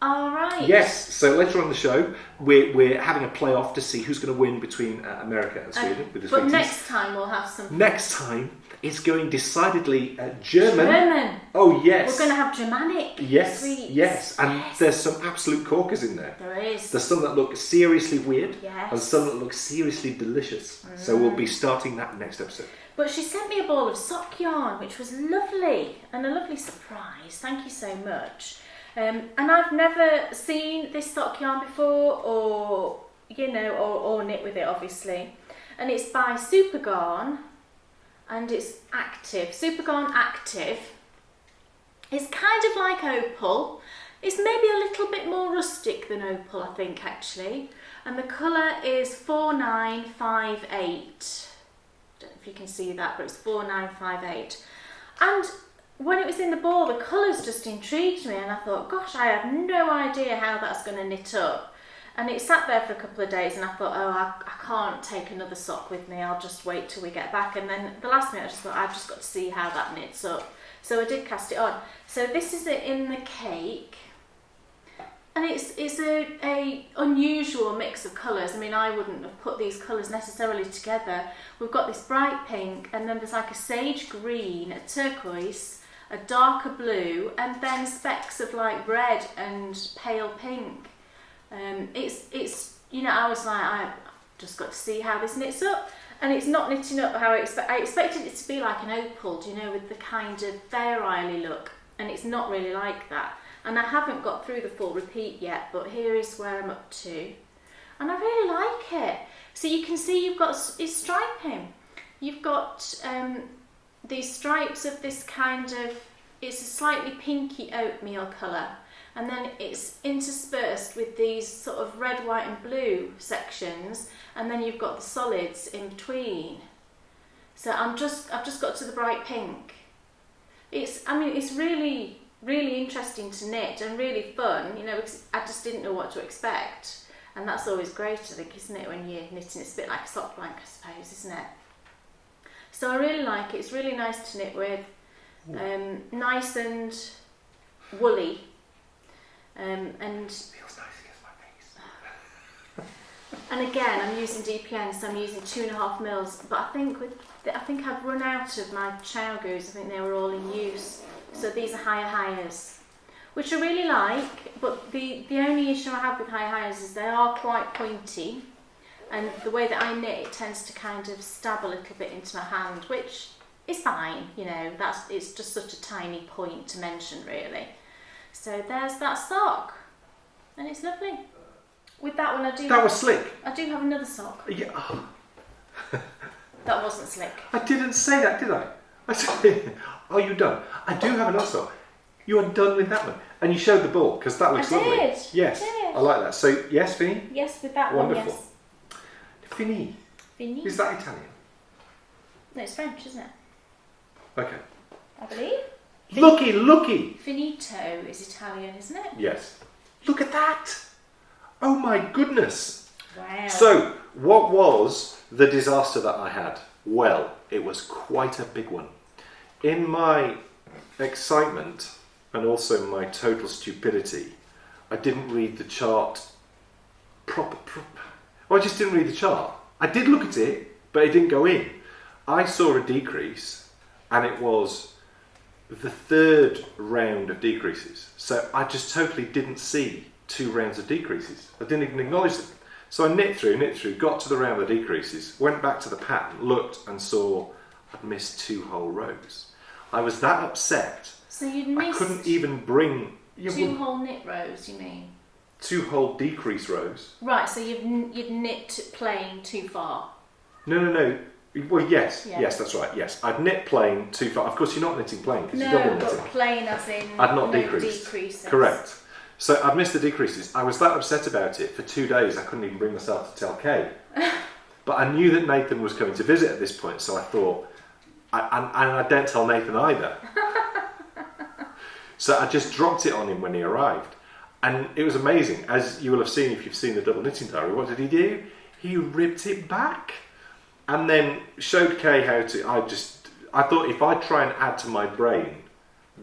All right. Yes, so later on in the show, we're having a play-off to see who's going to win between America and Sweden with the But sweeties. next time we'll have some... Next time, it's going decidedly German. German. Oh, yes. We're going to have Germanic sweets. Yes, and there's some absolute corkers in there. There is. There's some that look seriously weird, yes, and some that look seriously delicious. So we'll be starting that next episode. But she sent me a ball of sock yarn, which was lovely, and a lovely surprise. Thank you so much. And I've never seen this sock yarn before, or knit with it, obviously. And it's by Supergarn, and it's Aktiv. Supergarn Aktiv. It's kind of like Opal. It's maybe a little bit more rustic than Opal, I think, actually. And the colour is 4958. I don't know if you can see that, but it's 4958. And when it was in the ball, the colours just intrigued me, and I thought, gosh, I have no idea how that's going to knit up. And it sat there for a couple of days, and I thought, I can't take another sock with me, I'll just wait till we get back. And then the last minute I just thought, I've just got to see how that knits up. So I did cast it on. So this is it in the cake, and it's a unusual mix of colours. I mean, I wouldn't have put these colours necessarily together. We've got this bright pink, and then there's like a sage green, a turquoise, a darker blue, and then specks of like red and pale pink. It's I was like, I just got to see how this knits up, and it's not knitting up how I expected it to be like an opal, with the kind of Fair Isle look, and it's not really like that. And I haven't got through the full repeat yet, but here is where I'm up to, and I really like it. So you can see it's striping. You've got these stripes of this kind of, it's a slightly pinky oatmeal colour, and then it's interspersed with these sort of red, white and blue sections, and then you've got the solids in between. So I've just got to the bright pink. It's really, really interesting to knit and really fun, because I just didn't know what to expect, and that's always great, I think, isn't it, when you're knitting? It's a bit like a sock blank, I suppose, isn't it? So I really like it. It's really nice to knit with. Nice and woolly, and feels nice against my face. And again, I'm using DPN, so I'm using 2.5 mils. But I think I've run out of my chow goos. I think they were all in use. So these are higher, which I really like. But the only issue I have with higher is they are quite pointy, and the way that I knit, it tends to kind of stab a little bit into my hand, which is fine, it's just such a tiny point to mention, really. So there's that sock, and it's lovely. With that one, That was slick. I do have another sock. Yeah. That wasn't slick. I didn't say that, did I? I said, are you done? I do have another sock. You are done with that one, and you showed the ball because that looks lovely. Yes, I like that. So yes, Finny. Yes, with that wonderful. one. Yes. Finny. Is that Italian? No, it's French, isn't it? Okay. I believe. Looky! Finito is Italian, isn't it? Yes. Look at that! Oh my goodness! Wow. So, what was the disaster that I had? Well, it was quite a big one. In my excitement and also my total stupidity, I didn't read the chart proper. Well, I just didn't read the chart. I did look at it, but it didn't go in. I saw a decrease, and it was the third round of decreases. So I just totally didn't see 2 rounds of decreases. I didn't even acknowledge them. So I knit through, got to the round of decreases, went back to the pattern, looked and saw I'd missed 2 whole rows. I was that upset. So you'd missed... I couldn't even bring Yeah, 2 whole knit rows, you mean? 2 whole decrease rows. Right, so you've knit plain too far. No. Well, yes, Yeah. yes, that's right. Yes, I'd knit plain too far. Of course, you're not knitting plain because you're No, double but knitting. plain as in I'd not no decreased. decreases. Correct. So I'd missed the decreases. I was that upset about it for 2 days. I couldn't even bring myself to tell Kay. But I knew that Nathan was coming to visit at this point, so I thought, and I don't tell Nathan either. So I just dropped it on him when he arrived. And it was amazing. As you will have seen if you've seen the double knitting diary, what did he do? He ripped it back. And then showed Kay how to, I thought if I try and add to my brain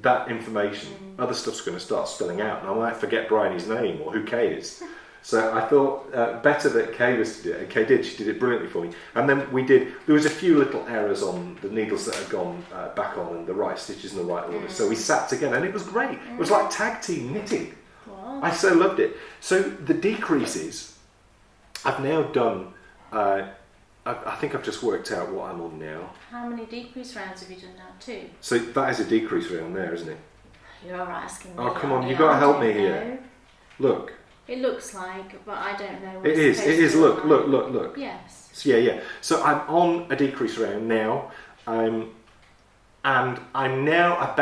that information, other stuff's going to start spilling out. And I might forget Bryony's name or who Kay is. So I thought better that Kay was to do it. And Kay did. She did it brilliantly for me. And then there was a few little errors on the needles that had gone back on and the right stitches in the right order. So we sat together and it was great. It was like tag team knitting. Wow. I so loved it. So the decreases, I've now done, I think I've just worked out what I'm on now. How many decrease rounds have you done now? 2? So that is a decrease round there, isn't it? You're asking me. Oh, come on, that. you've got to help me know. here. Look. It looks like, but I don't know what It is. Look. Yes. So, yeah. So I'm on a decrease round now. And I'm now I've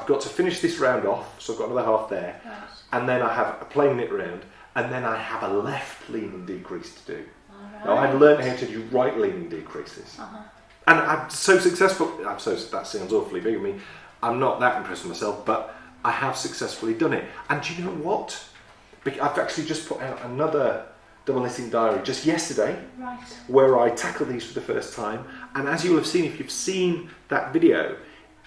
got to finish this round off, so I've got another half there. Right. And then I have a plain knit round, and then I have a left leaning decrease to do. All Now, right. I've learned how to do right leaning decreases. Uh-huh. And I'm so successful. That sounds awfully big of me. I'm not that impressed with myself, but I have successfully done it. And do you know what? I've actually just put out another double knitting diary just yesterday, Right. where I tackle these for the first time. And as you will have seen, if you've seen that video,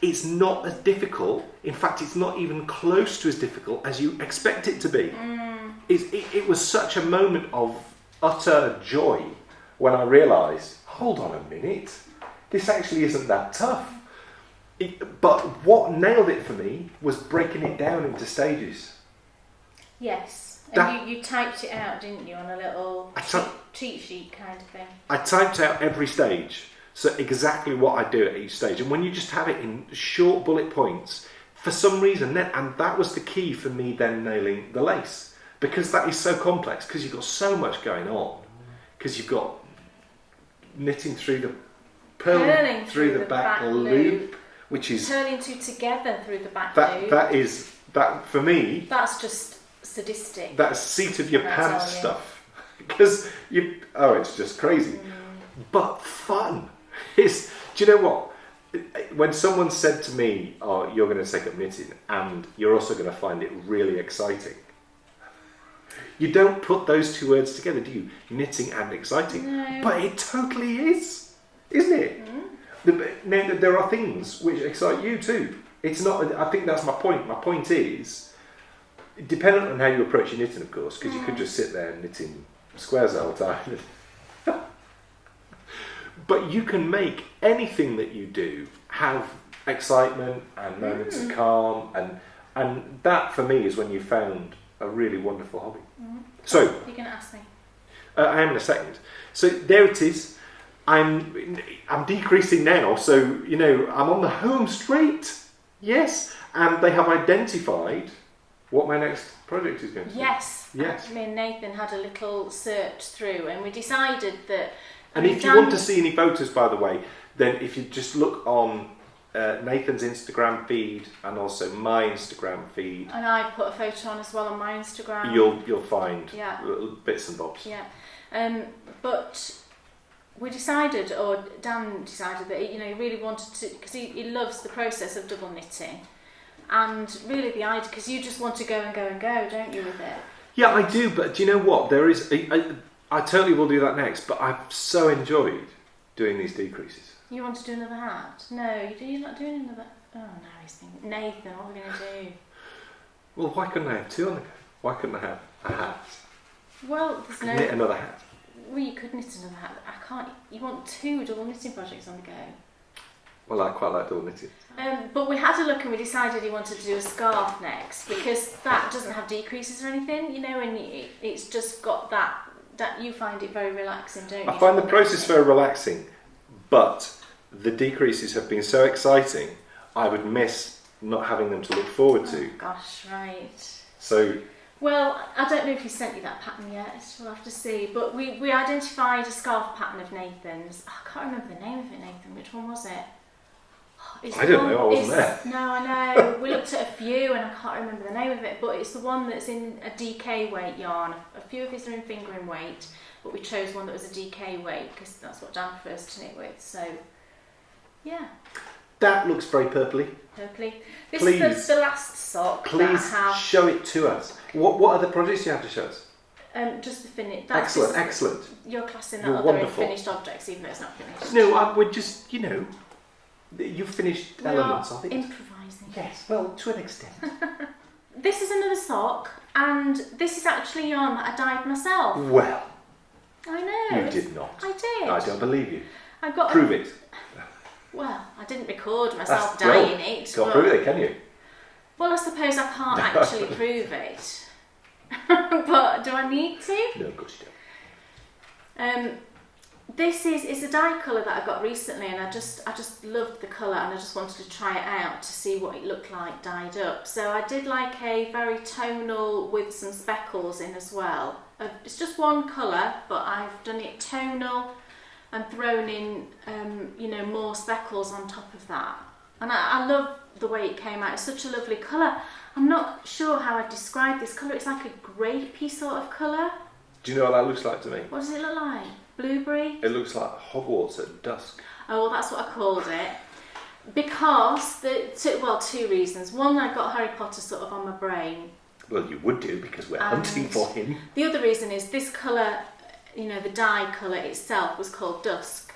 it's not as difficult. In fact, it's not even close to as difficult as you expect it to be. It was such a moment of utter joy when I realised, hold on a minute, this actually isn't that tough. But what nailed it for me was breaking it down into stages. Yes. And you typed it out, didn't you, on a little cheat sheet kind of thing? I typed out every stage, so exactly what I do at each stage. And when you just have it in short bullet points, for some reason, and that was the key for me then nailing the lace. Because that is so complex, because you've got so much going on. Because you've got knitting through the purling through the back loop, which is purling together through the back loop. That for me. That's just sadistic. That's seat of your pants stuff. Because it's just crazy, but fun. Do you know what? When someone said to me, "Oh, you're going to take up knitting, and you're also going to find it really exciting," you don't put those two words together, do you? Knitting and exciting. No. But it totally is, isn't it? Now, there are things which excite you too. It's not. I think that's my point. My point is, dependent on how you approach your knitting, of course, because you could just sit there knitting squares the whole time. But you can make anything that you do have excitement and moments of calm, and that for me is when you found a really wonderful hobby. So you're going to ask me. I am in a second. So there it is. I'm decreasing now, so I'm on the home straight. Yes, and they have identified what my next project is going to be. Yes. Yes. Me and Nathan had a little search through, and we decided that. And if you want to see any photos, by the way, then if you just look on Nathan's Instagram feed and also my Instagram feed, and I put a photo on as well on my Instagram. You'll find little bits and bobs. Yeah, but we decided, or Dan decided that he really wanted to, because he loves the process of double knitting, and really the idea, because you just want to go and go and go, don't you, with it? Yeah, I do. But do you know what? There is. I totally will do that next. But I've so enjoyed doing these decreases. You want to do another hat? No, you're not doing another. Oh no, he's thinking, Nathan, what are we going to do? Well, why couldn't I have two on the go? Why couldn't I have a hat? Well, there's no. Knit another hat. Well, you could knit another hat. I can't. You want 2 double knitting projects on the go. Well, I quite like double knitting. But we had a look and we decided he wanted to do a scarf next, because that doesn't have decreases or anything, and it's just got that you find it very relaxing, don't you? I find the process very relaxing, but the decreases have been so exciting, I would miss not having them to look forward to. Oh, gosh, right. So. Well, I don't know if he sent you that pattern yet, we'll have to see. But we identified a scarf pattern of Nathan's. I can't remember the name of it, Nathan. Which one was it? I don't know, I wasn't there. No, I know. We looked at a few and I can't remember the name of it, but it's the one that's in a DK weight yarn. A few of these are in fingering weight, but we chose one that was a DK weight because that's what Dan prefers to knit with. So, yeah. That looks very purpley. Purpley. This is the last sock. Please show it to us. What other projects do you have to show us? Just the finished. Excellent. You're classing that You're other wonderful. finished objects, even though it's not finished. No, we're just, you finished elements of it. Improvising. Yes, well, to an extent. This is another sock, and this is actually yarn that I dyed myself. Well, I know. you did not. I did. I don't believe you. Prove it. Well, I didn't record myself dyeing it. Can't prove it, can you? Well, I suppose I can't actually prove it. But do I need to? No, of course you don't. This is a dye colour that I got recently, and I just loved the colour, and I just wanted to try it out to see what it looked like dyed up. So I did like a very tonal with some speckles in as well. It's just one colour, but I've done it tonal and thrown in, more speckles on top of that. And I love the way it came out. It's such a lovely colour. I'm not sure how I'd describe this colour. It's like a grapey sort of colour. Do you know what that looks like to me? What does it look like? Blueberry? It looks like Hogwarts at dusk. Oh, well, that's what I called it. Because, two reasons. One, I got Harry Potter sort of on my brain. Well, you would do, because we're hunting for him. The other reason is this colour, the dye colour itself was called Dusk.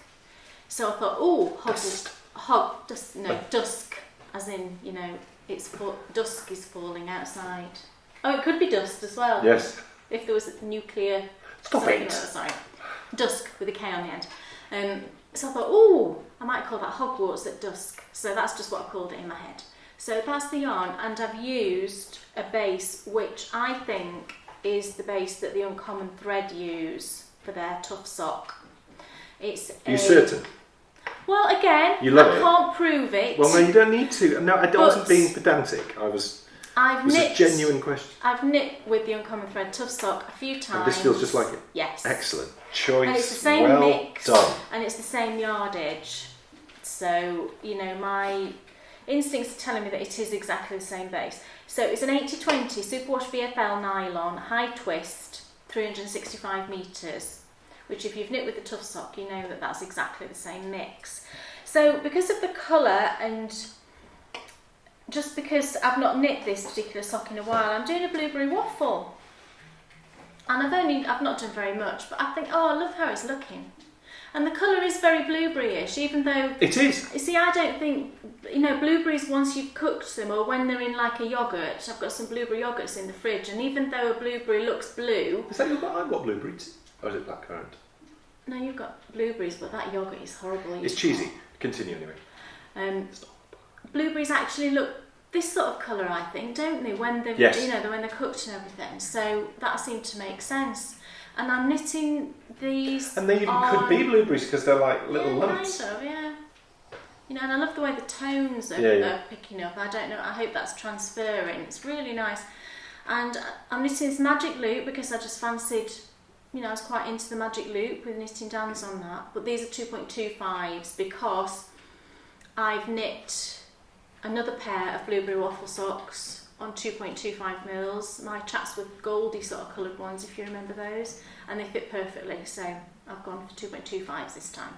So I thought, Dusk, as in, dusk is falling outside. Oh, it could be dust as well. Yes. If there was a nuclear... Stop it! Sorry. Dusk with a K on the end. So I thought, I might call that Hogwarts at dusk. So that's just what I called it in my head. So that's the yarn, and I've used a base which I think is the base that the Uncommon Thread use for their tough sock. Are you certain? Well, again, I can't prove it. Well, no, you don't need to. No, I wasn't being pedantic. It was a genuine question. I've knit with the Uncommon Thread tough sock a few times. And this feels just like it? Yes. Excellent. Choice. And it's the same mix. Done. And it's the same yardage. So, my instincts are telling me that it is exactly the same base. So it's an 80-20 Superwash BFL nylon, high twist, 365 metres, which if you've knit with the tough sock, you know that that's exactly the same mix. So because of the colour, and just because I've not knit this particular sock in a while, I'm doing a blueberry waffle. And I've not done very much, but I think, I love how it's looking. And the colour is very blueberry-ish, even though... It is. You see, I don't think... blueberries, once you've cooked them, or when they're in like a yoghurt, I've got some blueberry yoghurts in the fridge, and even though a blueberry looks blue... Is that your... I've got blueberries. Or is it blackcurrant? No, you've got blueberries, but that yoghurt is horrible. It's cheesy. Continue anyway. Blueberries actually look this sort of colour, I think, don't they? When they're, yes. When they're cooked and everything. So that seemed to make sense. And I'm knitting these. And they even could be blueberries because they're like little lumps. Kind of, yeah. And I love the way the tones are picking up. I don't know. I hope that's transferring. It's really nice. And I'm knitting this magic loop because I just fancied. I was quite into the magic loop with knitting Dan's on that. But these are 2.25s because I've knit another pair of blueberry waffle socks on 2.25 mils. My chaps were goldy sort of coloured ones, if you remember those, and they fit perfectly. So I've gone for 2.25s this time.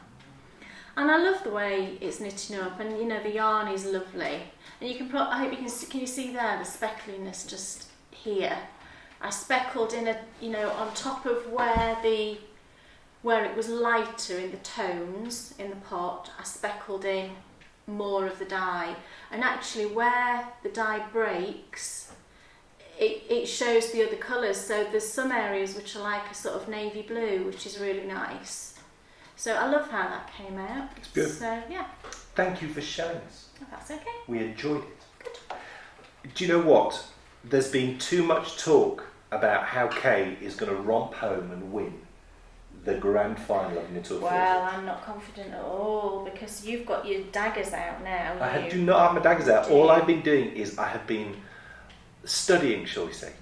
And I love the way it's knitting up, and the yarn is lovely. And you can I hope you can you see there the speckliness just here. I speckled in on top of where it was lighter in the tones in the pot. I speckled in more of the dye, and actually where the dye breaks, it shows the other colours. So there's some areas which are like a sort of navy blue, which is really nice. So I love how that came out. It's good. So yeah. Thank you for showing us. Oh, that's okay. We enjoyed it. Good. Do you know what? There's been too much talk about how Kay is going to romp home and win the grand final of Knit or Forfeit. Well, I'm not confident at all because you've got your daggers out now. I do not have my daggers out. All I've been doing is I have been studying, shall we say.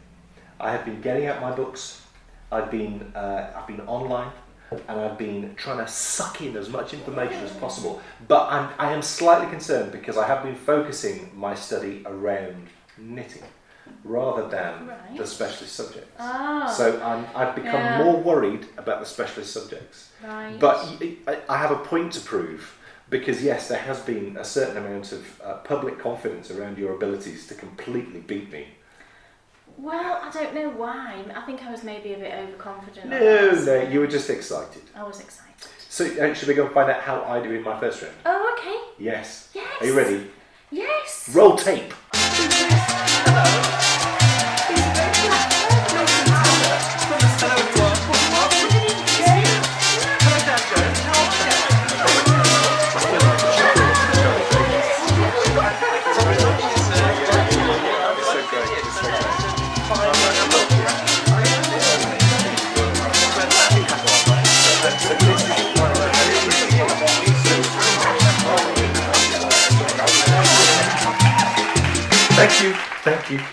I have been getting out my books. I've been online, and I've been trying to suck in as much information as possible. But I am slightly concerned because I have been focusing my study around knitting rather than the specialist subjects. Oh. So I've become more worried about the specialist subjects. Right. But I have a point to prove because, yes, there has been a certain amount of public confidence around your abilities to completely beat me. Well, I don't know why. I think I was maybe a bit overconfident. No, you were just excited. I was excited. So should we go and find out how I do in my first round? Oh, okay. Yes. Yes. Are you ready? Yes. Roll tape.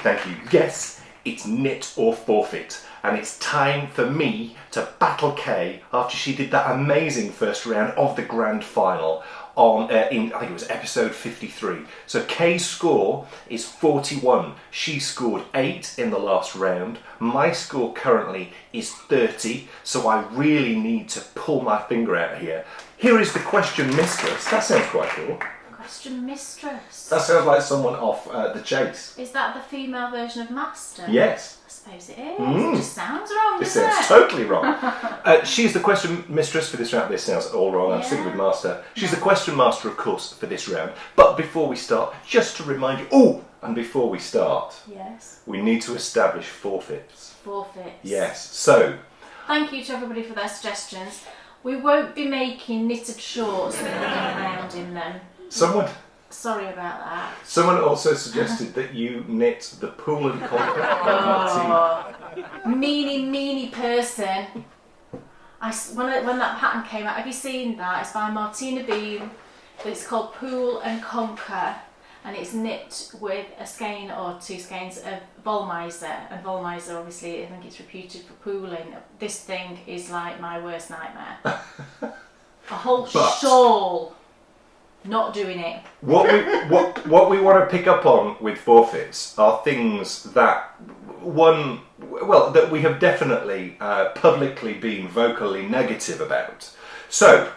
Thank you. Yes, it's Knit or Forfeit, and it's time for me to battle Kay after she did that amazing first round of the grand final on in I think it was episode 53. So Kay's score is 41. She scored 8 in the last round. My score currently is 30, so I really need to pull my finger out here. Here is the question, mistress. That sounds quite cool. Question mistress. That sounds like someone off The Chase. Is that the female version of master? Yes. I suppose it is. It just sounds wrong, It doesn't it? sounds totally wrong. She's the question mistress for this round. This sounds all wrong. I'm sticking with master. She's the question master, of course, for this round. But before we start, just to remind you... and before we start, yes, we need to establish forfeits. Forfeits. Yes. So... thank you to everybody for their suggestions. We won't be making knitted shorts with running around in them. Sorry about that. Someone also suggested that you knit the Pool and Conquer. Meanie person. When that pattern came out, have you seen that? It's by Martina Beam. It's called Pool and Conquer, and it's knit with a skein or 2 skeins of Volmiser. And Volmiser, obviously, I think it's reputed for pooling. This thing is like my worst nightmare. A whole shawl. Not doing it. What we want to pick up on with forfeits are things that that we have definitely publicly been vocally negative about. So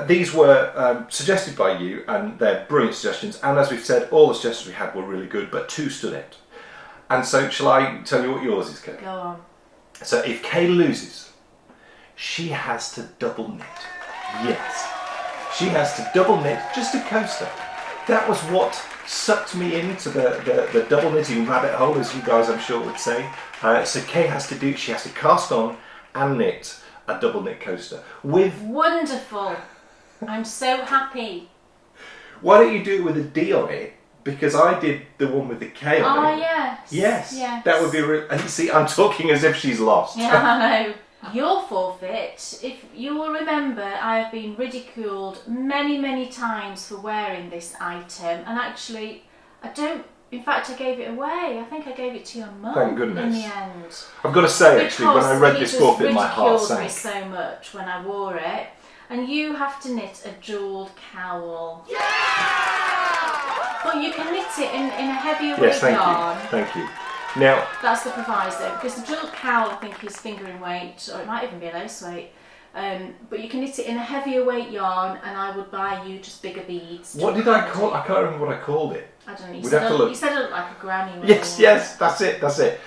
these were suggested by you, and they're brilliant suggestions. And as we've said, all the suggestions we had were really good, but 2 stood out. And so, shall I tell you what yours is, Kay? Go on. So if Kay loses, she has to double knit. Yes. She has to double knit just a coaster. That was what sucked me into the double knitting rabbit hole, as you guys I'm sure would say. So Kay has to cast on and knit a double knit coaster with... Wonderful. I'm so happy. Why don't you do it with a D on it? Because I did the one with the K on it. Oh, yes. Yes. That would be real. And see, I'm talking as if she's lost. Yeah, I know. Your forfeit, if you will remember, I have been ridiculed many, many times for wearing this item, and actually, I gave it away. I think I gave it to your mum. Thank goodness. In the end. I've got to say, actually, when I read this forfeit, my heart sank. Me so much when I wore it, and you have to knit a jewelled cowl. Yeah! But you can knit it in a heavier weight yarn. Thank you. Now, that's the proviso, because the jewelled cowl I think is fingering weight, or it might even be a lace weight. But you can knit it in a heavier weight yarn, and I would buy you just bigger beads. What did I call? I can't remember what I called it. I don't know. You said it looked like a granny. Yes, that's it.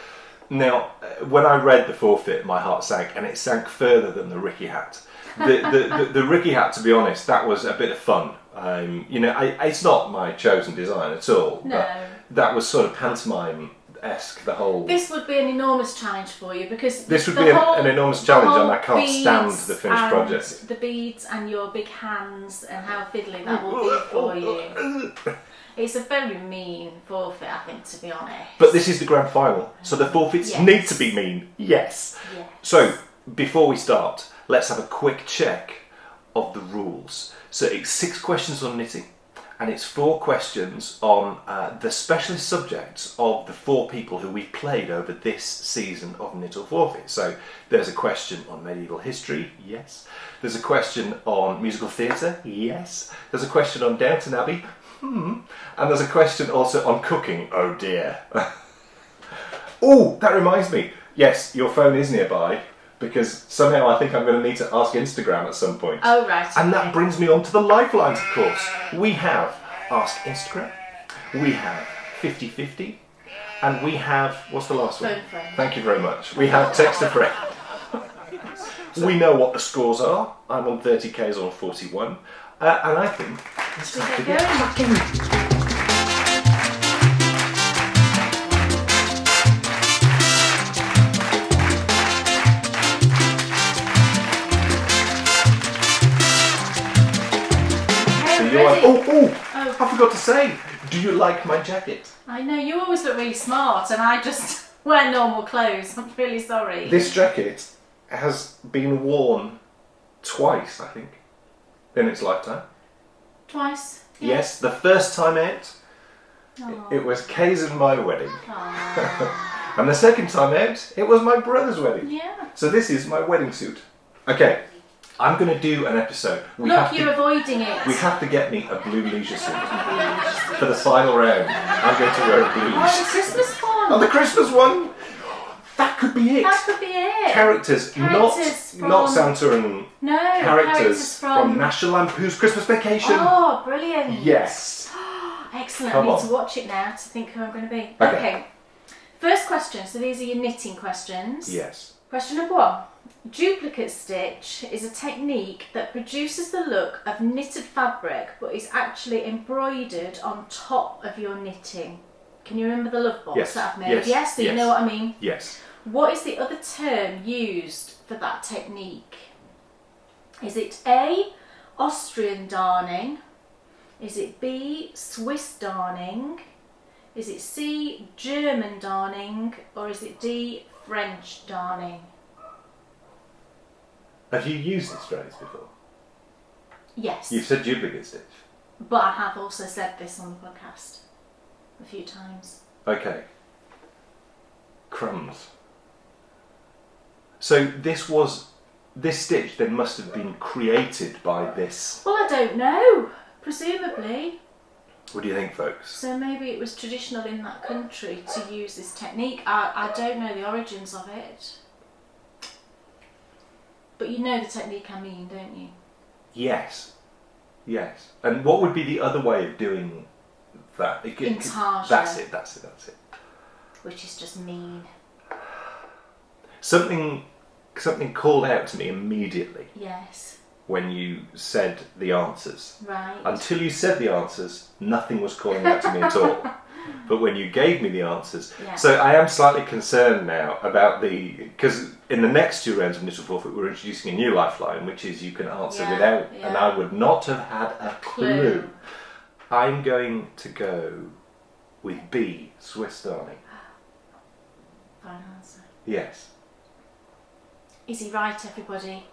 Now, when I read the forfeit, my heart sank, and it sank further than the Ricky hat. The Ricky hat, to be honest, that was a bit of fun. It's not my chosen design at all. No. But that was sort of pantomime-esque, the whole... This would be an enormous challenge for you, because... This would be an enormous challenge, and I can't stand the finished project. The beads and your big hands and how fiddly that will be for you. It's a very mean forfeit, I think, to be honest. But this is the grand final, so the forfeits need to be mean. Yes. So, before we start, let's have a quick check of the rules. So it's 6 questions on knitting, and it's 4 questions on the specialist subjects of the 4 people who we've played over this season of Knit or Forfeit. So there's a question on medieval history, yes. There's a question on musical theatre, yes. There's a question on Downton Abbey, and there's a question also on cooking, oh dear. Oh, that reminds me, yes, your phone is nearby, because somehow I think I'm going to need to ask Instagram at some point. Oh, right. And that brings me on to the lifelines, of course. We have Ask Instagram, we have 50/50, and we have, what's the last one? Phone friend. Thank you very much. We have Text a Friend. We know what the scores are. I'm on 30Ks on 41. And I think it's time to get cracking. Oh, I forgot to say, do you like my jacket? I know, you always look really smart and I just wear normal clothes. I'm really sorry. This jacket has been worn twice, I think, in its lifetime. Twice? Yeah. Yes, the first time out, it was Kay's and my wedding. And the second time out, it was my brother's wedding. Yeah. So this is my wedding suit. Okay. I'm going to do an episode. You're avoiding it. We have to get me a blue leisure suit for the final round. I'm going to wear a blue leisure suit. Oh, the Christmas one. Oh, the Christmas one. That could be it. That could be it. Characters not Santa and characters from National Lampoon's Christmas Vacation. Oh, brilliant. Yes. Excellent. I need to watch it now to think who I'm going to be. Okay. First question. So these are your knitting questions. Yes. Question number 1. Duplicate stitch is a technique that produces the look of knitted fabric but is actually embroidered on top of your knitting. Can you remember the love box that I've made? Yes, so you know what I mean? Yes. What is the other term used for that technique? Is it A, Austrian darning? Is it B, Swiss darning? Is it C, German darning? Or is it D, French darning? Have you used this phrase before? Yes. You've said duplicate stitch. But I have also said this on the podcast a few times. Okay. Crumbs. So this stitch then must have been created by this. Well, I don't know. Presumably. What do you think, folks? So maybe it was traditional in that country to use this technique. I don't know the origins of it. But you know the technique I mean, don't you? Yes. Yes. And what would be the other way of doing that? Intarsia. That's it. Which is just mean. Something called out to me immediately. Yes. When you said the answers. Right. Until you said the answers, nothing was calling out to me at all. But when you gave me the answers, so I am slightly concerned now about because in the next 2 rounds of Knit or Forfeit we're introducing a new lifeline, which is you can answer without, and I would not have had a clue. I'm going to go with B, Swiss darning. Fine answer. Yes. Is he right, everybody?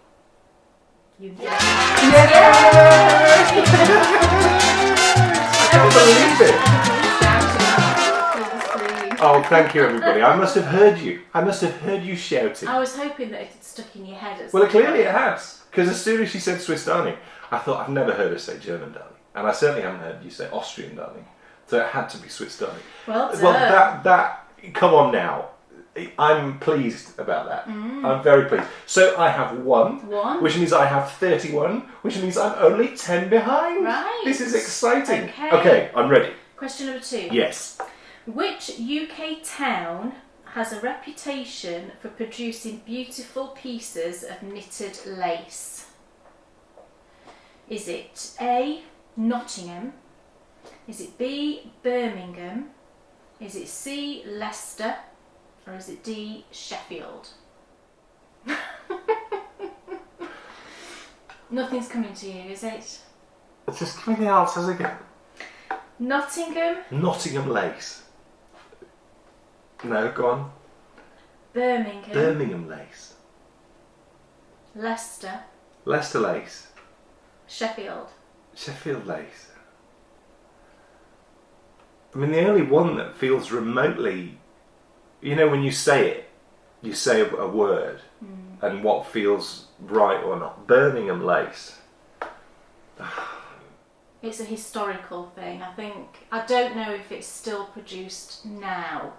You Yay! I can't believe it. Oh, thank you, everybody. I must have heard you. I must have heard you shouting. I was hoping that it had stuck in your head. Well, clearly it has. Because as soon as she said Swiss darning, I thought, I've never heard her say German darning. And I certainly haven't heard you say Austrian darning. So it had to be Swiss darning. Well done. Well, that come on now. I'm pleased about that. I'm very pleased. So I have one, which means I have 31, which means I'm only 10 behind. Right. This is exciting. Okay, I'm ready. Question number 2. Yes. Which UK town has a reputation for producing beautiful pieces of knitted lace? Is it A, Nottingham? Is it B, Birmingham? Is it C, Leicester? Or is it D, Sheffield? Nothing's coming to you, is it? Just give me the answers again. Nottingham. Nottingham lace. No, go on. Birmingham. Birmingham lace. Leicester. Leicester lace. Sheffield. Sheffield lace. I mean, the only one that feels remotely... You know, when you say it, you say a word, and what feels right or not. Birmingham lace. It's a historical thing. I don't know if it's still produced now.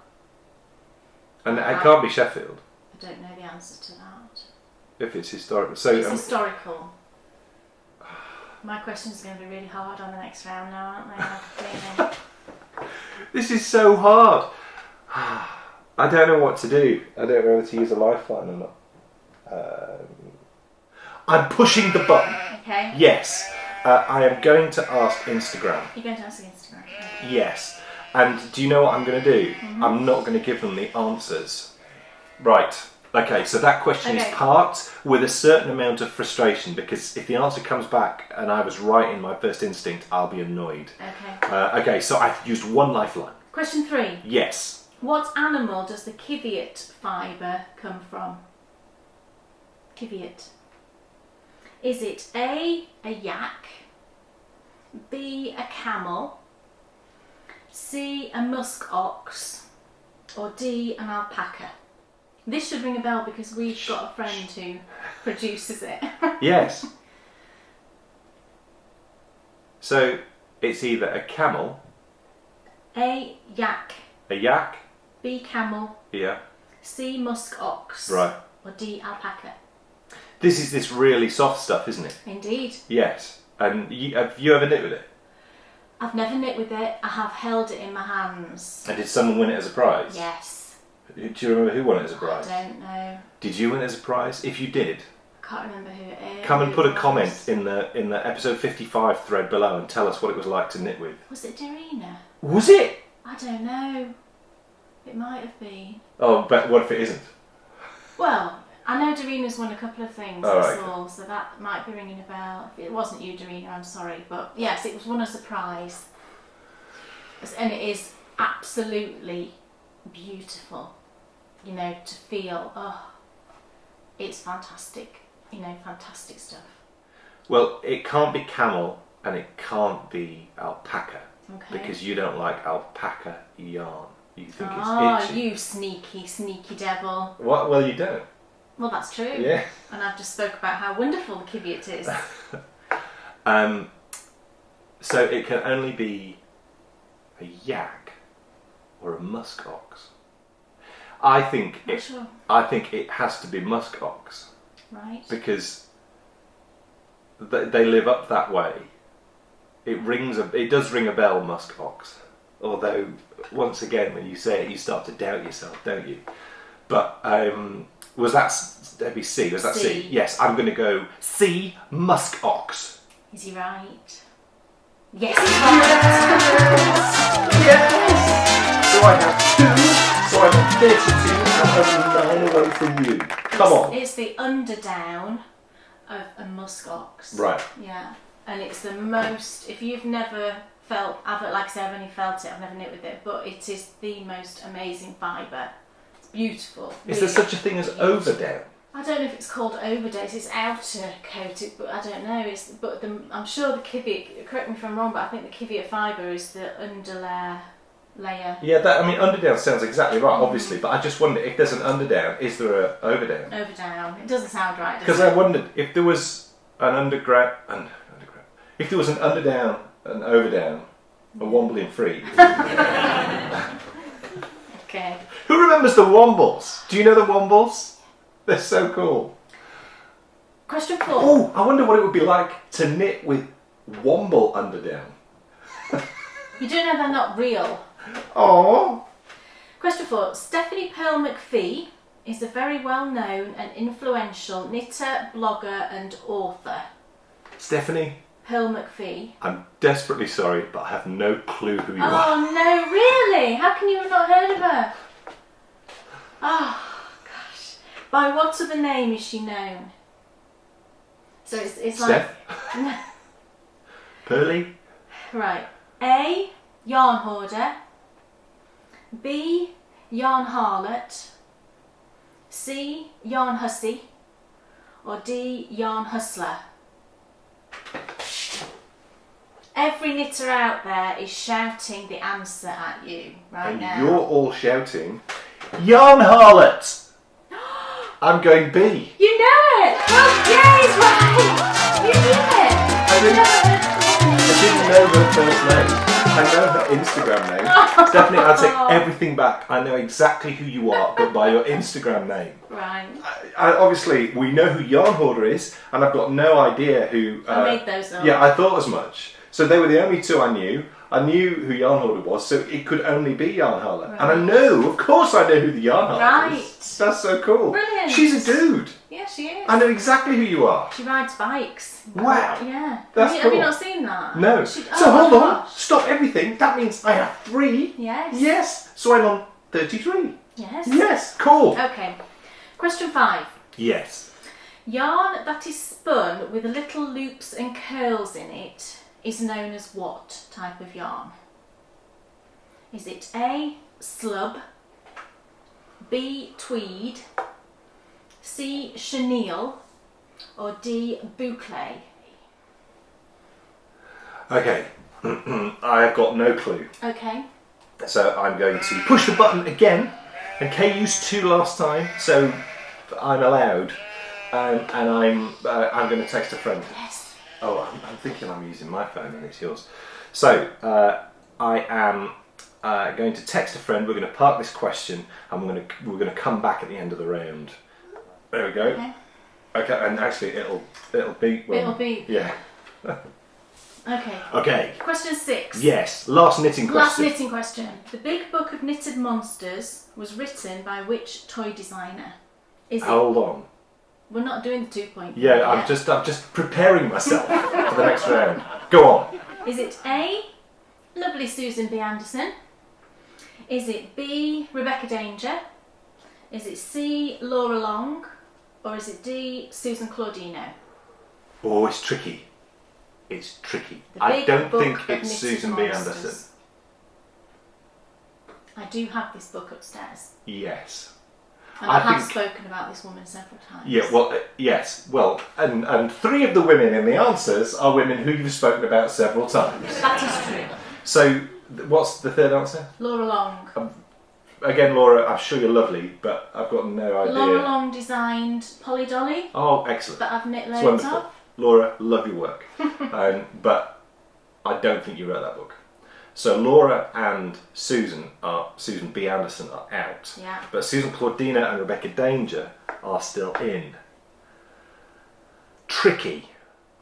And it can't be Sheffield. I don't know the answer to that. If it's historical. So, it's historical. My questions are going to be really hard on the next round now, aren't they? I have a feeling. This is so hard. I don't know what to do. I don't know whether to use a lifeline or not. I'm pushing the button. Okay. Yes. I am going to ask Instagram. You're going to ask Instagram? Okay. Yes. And do you know what I'm going to do? I'm not going to give them the answers. Right. Okay, so that question is parked with a certain amount of frustration, because if the answer comes back and I was right in my first instinct, I'll be annoyed. Okay. Okay, so I've used one lifeline. Question 3. Yes. What animal does the kiviot fibre come from? Kiviot. Is it A, a yak, B, a camel, C, a musk ox, or D, an alpaca? This should ring a bell because we've got a friend who produces it. Yes. So it's either a camel, A, yak, a yak, B, camel, yeah, C, musk ox, right. or D, alpaca. This is this really soft stuff, isn't it? Indeed. Yes. And have you ever knit with it? I've never knit with it. I have held it in my hands. And did someone win it as a prize? Yes. Do you remember who won it as a prize? I don't know. Did you win it as a prize? If you did, I can't remember who it is. come and put a comment in the episode 55 thread below and tell us what it was like to knit with. Was it Darina? Was it? I don't know. It might have been. Oh, but what if it isn't? Well, I know Darina's won a couple of things, Oh, that's right. all, so that might be ringing a bell. If it wasn't you, Darina, I'm sorry. But yes, it was won as a prize. And it is absolutely beautiful. You know, to feel, it's fantastic. You know, fantastic stuff. Well, it can't be camel and it can't be alpaca. Okay. Because you don't like alpaca yarn. You think it's itchy. You sneaky, sneaky devil. What? Well, you don't. Well, that's true. Yeah. And I've just spoke about how wonderful the kiviot is. So it can only be a yak or a musk ox. I think it has to be musk ox. Right. Because they live up that way. It does ring a bell, musk ox. Although once again, when you say it, you start to doubt yourself, don't you? But was that Debbie C? Was that C? Yes, I'm going to go C, musk ox. Is he right? Yes, he's right. Yes! So I have 2. So I'm at 32 and only 9 away from you. Come on. It's the underdown of a musk ox. Right. Yeah, and it's the most. If you've never felt, like I said, I've only felt it. I've never knit with it, but it is the most amazing fibre. It's beautiful. Is there such a thing as overdown? I don't know if it's called overdown. It's outer coated, but I don't know. I'm sure the kiviot. Correct me if I'm wrong, but I think the kiviot fibre is the underlayer. Yeah, underdown sounds exactly right, obviously. But I just wonder if there's an underdown. Is there a overdown? Overdown. It doesn't sound right. Because I wondered if there was an underground. If there was an underdown, an overdown, a wombling free. Okay. Who remembers the wombles? Do you know the wombles? They're so cool. Question 4. Oh, I wonder what it would be like to knit with womble underdown. You do know they're not real. Oh. Question 4. Stephanie Pearl McPhee is a very well-known and influential knitter, blogger and author. Stephanie Pearl McPhee. I'm desperately sorry, but I have no clue who you are. Oh no, really? How can you have not heard of her? Oh gosh. By what other name is she known? So it's Steph? like Pearly? right. A, yarn hoarder. B, yarn harlot. C, yarn hussy. or D, yarn hustler? Every knitter out there is shouting the answer at you right now. And you're all shouting, yarn harlot! I'm going B. You know it! Oh, yeah, he's right! You knew it! I didn't know her first name. I know her Instagram name. Definitely, I'll take everything back. I know exactly who you are, but by your Instagram name. Right. Obviously, we know who Yarn Hoarder is, and I've got no idea who... I made those up. Yeah, I thought as much. So they were the only two I knew. I knew who Yarn Hoarder was, so it could only be Yarn Harler. Right. And I know, of course I know who the Yarn Harler is. That's so cool. Brilliant. She's a dude. Yeah, she is. I know exactly who you are. She rides bikes. Wow. Yeah. That's Have you cool. not seen that? No. So hold on. Stop everything. That means I have 3. Yes. Yes. So I'm on 33. Yes. Yes. Cool. Okay. Question 5. Yes. Yarn that is spun with little loops and curls in it is known as what type of yarn? Is it A, slub, B, tweed, C, chenille, or D, boucle? Okay. I have got no clue. Okay. So I'm going to push the button again. And Kay used 2 last time, so I'm allowed. And I'm going to text a friend. Yes. Oh, I'm thinking I'm using my phone and it's yours. So I am going to text a friend. We're going to park this question, and we're going to come back at the end of the round. There we go. Okay. Okay, and actually it'll beat. It'll beat. Yeah. Okay. Okay. Question 6. Yes. Last knitting question. Last knitting question. The Big Book of Knitted Monsters was written by which toy designer? Is it? Hold on. We're not doing the 2 point. Yeah, yet. I'm just preparing myself for the next round. Go on. Is it A, lovely Susan B. Anderson? Is it B, Rebecca Danger? Is it C, Laura Long? Or is it D, Susan Claudino? Oh, it's tricky. It's tricky. The I Big don't Book think of it's Knitted Susan B. Monsters. Anderson. I do have this book upstairs. Yes. And I have spoken about this woman several times. Yeah, well, yes. Well, and 3 of the women in the answers are women who you've spoken about several times. That is true. So, what's the third answer? Laura Long. Again, Laura, I'm sure you're lovely, but I've got no idea. Laura Long designed Polly Dolly Oh, excellent. that I've knit It's loads wonderful. of. Laura, love your work. But I don't think you wrote that book. So Laura and Susan B. Anderson are out. Yeah. But Susan Claudina and Rebecca Danger are still in. Tricky.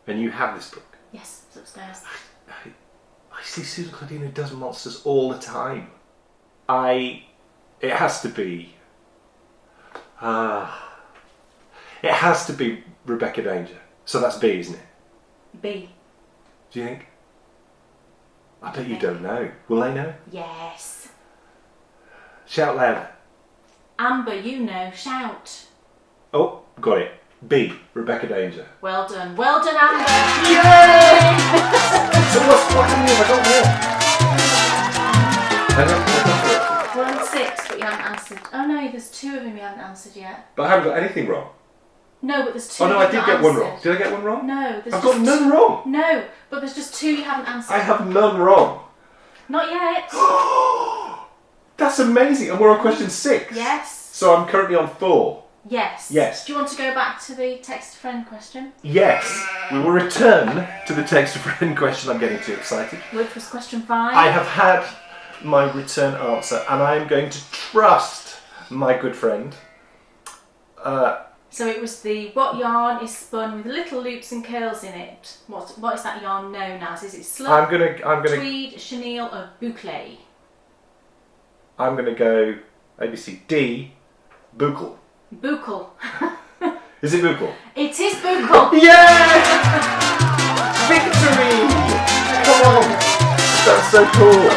And you have this book. Yes, it's upstairs. I see Susan Claudina does monsters all the time. It has to be Rebecca Danger. So that's B, isn't it? B. Do you think? I bet you don't know. Will they know? Yes. Shout louder. Amber, you know, shout. Oh, got it. B, Rebecca Danger. Well done. Well done, Amber. Yay! So what happened if I got more? We're on 6, but you haven't answered. Oh no, there's 2 of them you haven't answered yet. But I haven't got anything wrong. No, but there's 2. Oh no, I you've did not get one answered. wrong. Did I get one wrong? No, there's I've just got none wrong. No, but there's just 2 you haven't answered. I have none wrong. Not yet. That's amazing. And we're on question 6. Yes. So I'm currently on 4. Yes. Yes. Do you want to go back to the text friend question? Yes. We will return to the text a friend question. I'm getting too excited. Which was question 5. I have had my return answer, and I am going to trust my good friend. So it was the what yarn is spun with little loops and curls in it? What is that yarn known as? Is it slub, I'm gonna tweed, chenille, or boucle? I'm gonna go ABC D, buckle. Boucle. Is it buckle? It is boucle. Yeah! Victory! Come on! That's so cool.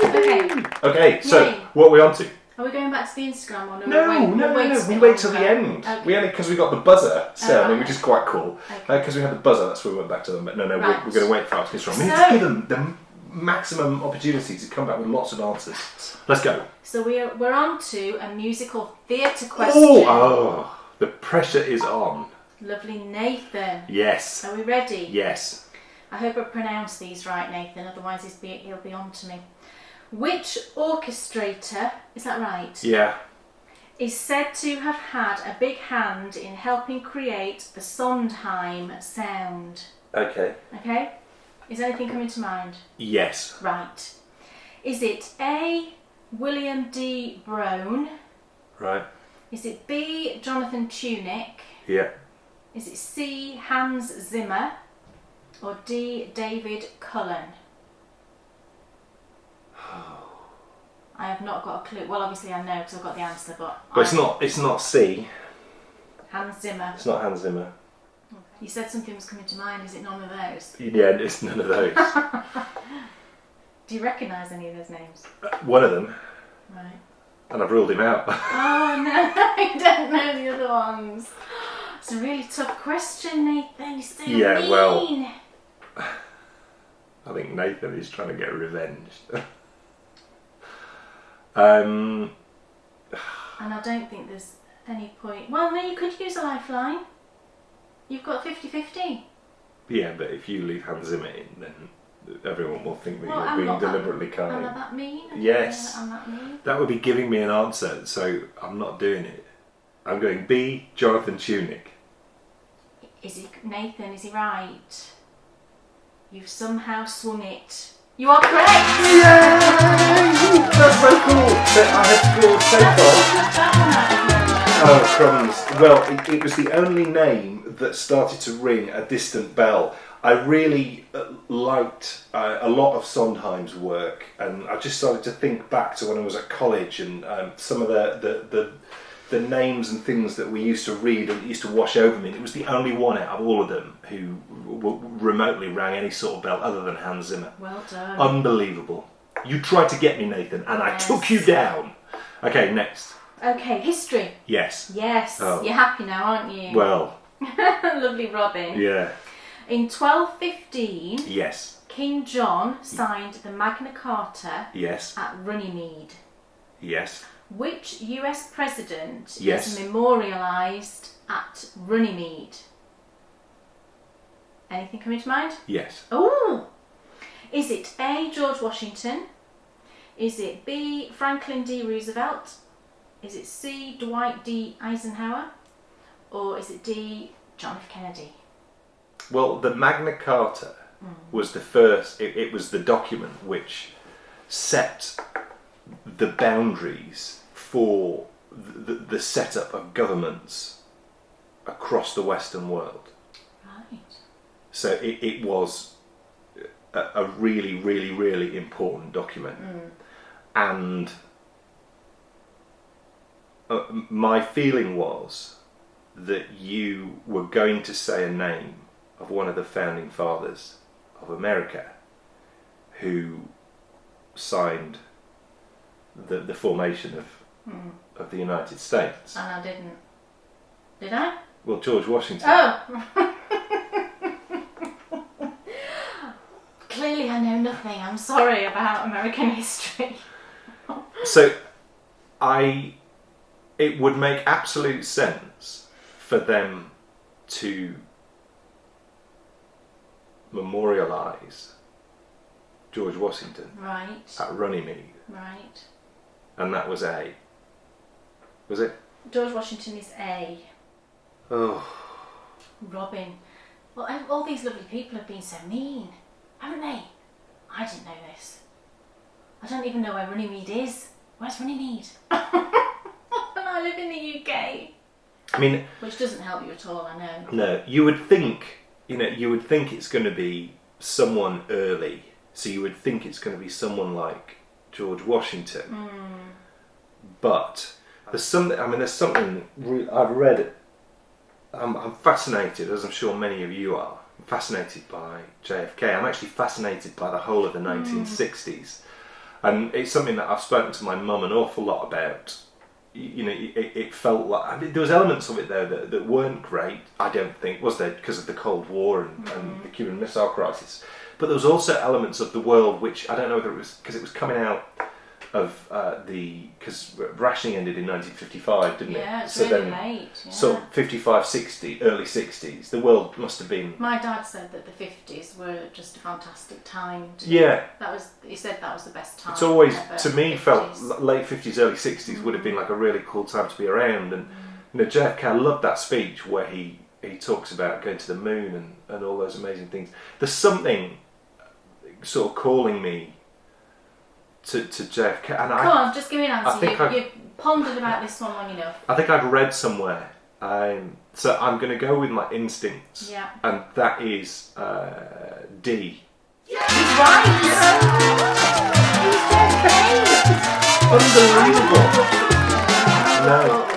Okay. Okay, so Yay. what are we on to? Are we going back to the Instagram one? Or No. We wait till the end. Okay. We only because we got the buzzer ceremony, right. which is quite cool. Okay. Because we had the buzzer, that's why we went back to them. But no, Right. we're going to wait for our Instagram. We need to give them the maximum opportunity to come back with lots of answers. Let's go. So we're on to a musical theatre question. Oh, The pressure is on. Lovely Nathan. Yes. Are we ready? Yes. I hope I pronounced these right, Nathan, otherwise he'll be on to me. Which orchestrator, is that right? Yeah. Is said to have had a big hand in helping create the Sondheim sound? Okay. Okay? Is anything coming to mind? Yes. Right. Is it A, William D. Brown? Right. Is it B, Jonathan Tunick? Yeah. Is it C, Hans Zimmer? Or D, David Cullen? I have not got a clue. Well, obviously I know because I've got the answer, but it's not C. Hans Zimmer. It's not Hans Zimmer. You said something was coming to mind. Is it none of those? Yeah, it's none of those. Do you recognise any of those names? One of them. Right. And I've ruled him out. Oh no, I don't know the other ones. It's a really tough question, Nathan. You're so mean. Well, I think Nathan is trying to get revenge. And I don't think there's any point. Well, no, you could use a lifeline. You've got 50-50. Yeah, but if you leave Hans Zimmer in, then everyone will think that you're being deliberately kind. Am I that mean? Yes. I'm that mean. That would be giving me an answer, so I'm not doing it. I'm going B, Jonathan Tunick. Nathan, is he right? You've somehow swung it. You are correct! Yay! That's so cool! I have scored so far. Oh, crumbs. Well, it was the only name that started to ring a distant bell. I really liked a lot of Sondheim's work, and I just started to think back to when I was at college and some of the names and things that we used to read and used to wash over me. And it was the only one out of all of them who remotely rang any sort of bell other than Hans Zimmer. Well done. Unbelievable. You tried to get me, Nathan, and I took you down. Okay, next. Okay, history. Yes. Yes. Oh. You're happy now, aren't you? Well. Lovely Robin. Yeah. In 1215, yes, King John signed the Magna Carta yes, at Runnymede. Yes. Which US president Yes. is memorialised at Runnymede? Anything coming to mind? Yes. Oh! Is it A, George Washington? Is it B, Franklin D. Roosevelt? Is it C, Dwight D. Eisenhower? Or is it D, John F. Kennedy? Well, the Magna Carta was the first, it was the document which set the boundaries for the setup of governments across the Western world. Right. So it was a really, really, really important document. And my feeling was that you were going to say a name of one of the founding fathers of America who signed the formation of the United States. And I didn't. Did I? Well, George Washington. Oh! Clearly I know nothing. I'm sorry about American history. So, it would make absolute sense for them to memorialise George Washington Right. at Runnymede, Right. and that was A. Was it? George Washington is A. Oh. Robin. Well, all these lovely people have been so mean, haven't they? I didn't know this. I don't even know where Runnymede is. Where's Runnymede? And I live in the UK. I mean, which doesn't help you at all, I know. No, you would think it's going to be someone early. So you would think it's going to be someone like George Washington. But there's something. I mean, there's something I've read. I'm fascinated, as I'm sure many of you are. I'm fascinated by JFK. I'm actually fascinated by the whole of the 1960s, and it's something that I've spoken to my mum an awful lot about. You know, it felt like, I mean, there was elements of it there that weren't great. I don't think, was there, because of the Cold War and the Cuban Missile Crisis. But there was also elements of the world which, I don't know whether it was because it was coming out of because rationing ended in 1955, didn't it? Yeah, it's so really then, late. Yeah. So 55, 60, early 60s, the world must have been. My dad said that the 50s were just a fantastic time. He said that was the best time. It's always, ever, to me, 50s. felt late 50s, early 60s would have been like a really cool time to be around. And JFK, I loved that speech where he talks about going to the moon and all those amazing things. There's something sort of calling me to JFK. And Come on, just give me an answer. You've pondered about this one long enough. I think I've read somewhere. So I'm going to go with my instincts. Yeah. And that is D. He's right! Unbelievable! No.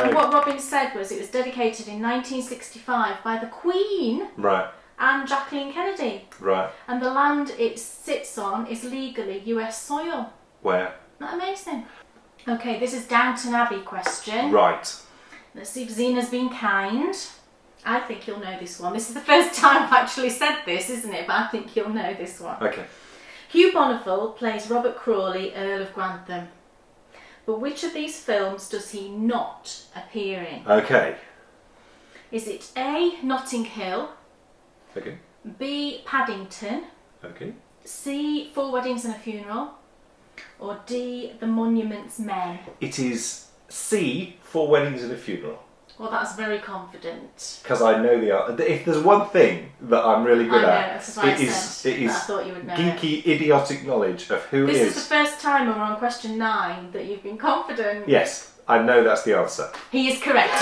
And what Robin said was it was dedicated in 1965 by the Queen Right. and Jacqueline Kennedy. Right. And the land it sits on is legally US soil. Where? Isn't that amazing? Okay, this is Downton Abbey question. Right. Let's see if Zena's been kind. I think you'll know this one. This is the first time I've actually said this, isn't it? But I think you'll know this one. Okay. Hugh Bonneville plays Robert Crawley, Earl of Grantham. But which of these films does he not appear in? Okay. Is it A, Notting Hill, Okay. B, Paddington, Okay. C, Four Weddings and a Funeral, or D, The Monuments Men? It is C, Four Weddings and a Funeral. Well, that's very confident. Because I know the answer. If there's one thing that I'm really good at, that's why it is I thought you would know geeky, idiotic knowledge of who This is. is the first time when we're on question 9 that you've been confident. Yes, I know that's the answer. He is correct.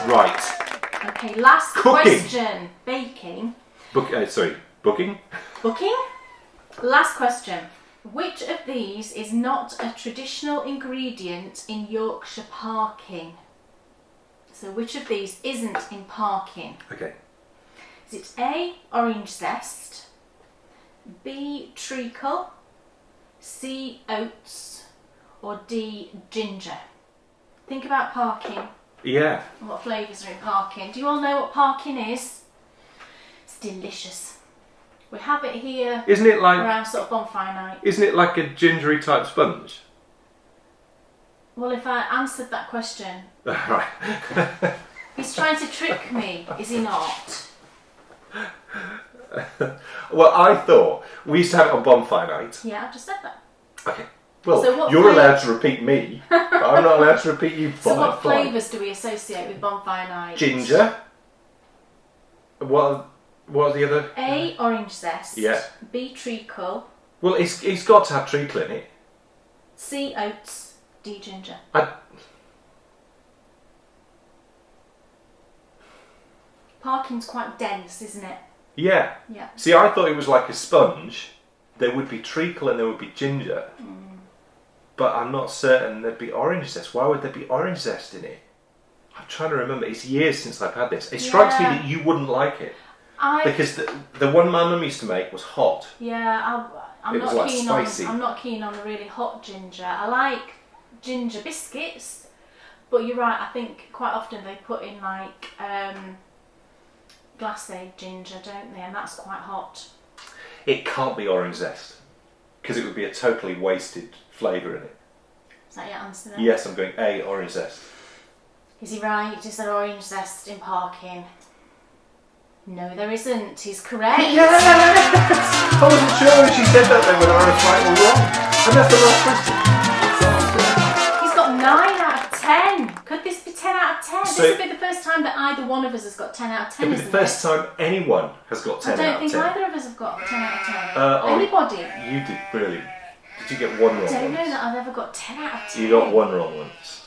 Right. Okay, last Cooking. question. Baking. Booking? Booking? Last question. Which of these is not a traditional ingredient in Yorkshire parking? So which of these isn't in parking? Okay. Is it A, orange zest, B, treacle, C, oats, or D, ginger? Think about parking. Yeah. And what flavours are in parking? Do you all know what parking is? It's delicious. We have it here Isn't it like around sort of bonfire night. Isn't it like a gingery type sponge? Well, if I answered that question, Right. he's trying to trick me, is he not? Well, I thought we used to have it on bonfire night. Yeah, I've just said that. Okay. Well, So what you're flavour- allowed to repeat me, but I'm not allowed to repeat you. So what Fine. flavours do we associate with bonfire night? Ginger. What are the other? A, orange zest. Yeah. B, treacle. Well, it's got to have treacle in it. C, oats. D, ginger. Parking's quite dense, isn't it? Yeah. Yeah. See, I thought it was like a sponge. There would be treacle and there would be ginger. But I'm not certain there'd be orange zest. Why would there be orange zest in it? I'm trying to remember. It's years since I've had this. It strikes me that you wouldn't like it. Because the one my mum used to make was hot. Yeah, I'm It was not like keen spicy. on. I'm not keen on a really hot ginger. I like ginger biscuits, but you're right. I think quite often they put in like glacé ginger, don't they? And that's quite hot. It can't be orange zest because it would be a totally wasted flavour in it. Is that your answer then? Yes, I'm going A, orange zest. Is he right? Is there orange zest in parking? No, there isn't. He's correct. Yes! I wasn't sure when she said that then whether I was right or wrong. And that's the last question. He's got 9 out of 10. Could this be 10 out of 10? So- This would be the first time that either one of us has got 10 out of 10, It'll be isn't the first time anyone has got 10 I out don't of think 10. either of us have got 10 out of 10. Anybody? You did brilliant. Did you get one wrong I don't know once? that I've ever got 10 out of 10. You got one wrong once.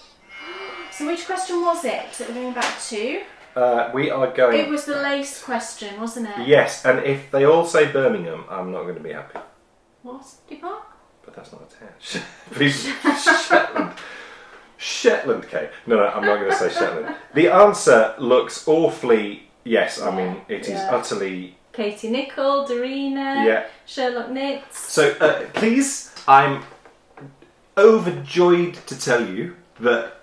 So which question was it that we're going back to? We are going... It was the lace question, wasn't it? Yes, and if they all say Birmingham, I'm not going to be happy. What's Park? But that's not a town. Please, Shetland. Shetland, Kate. No, I'm not going to say Shetland. The answer looks awfully... Yes, I mean, it is utterly... Katie Nichol, Dorina, Yeah. Sherlock Nitz. So, please, I'm overjoyed to tell you that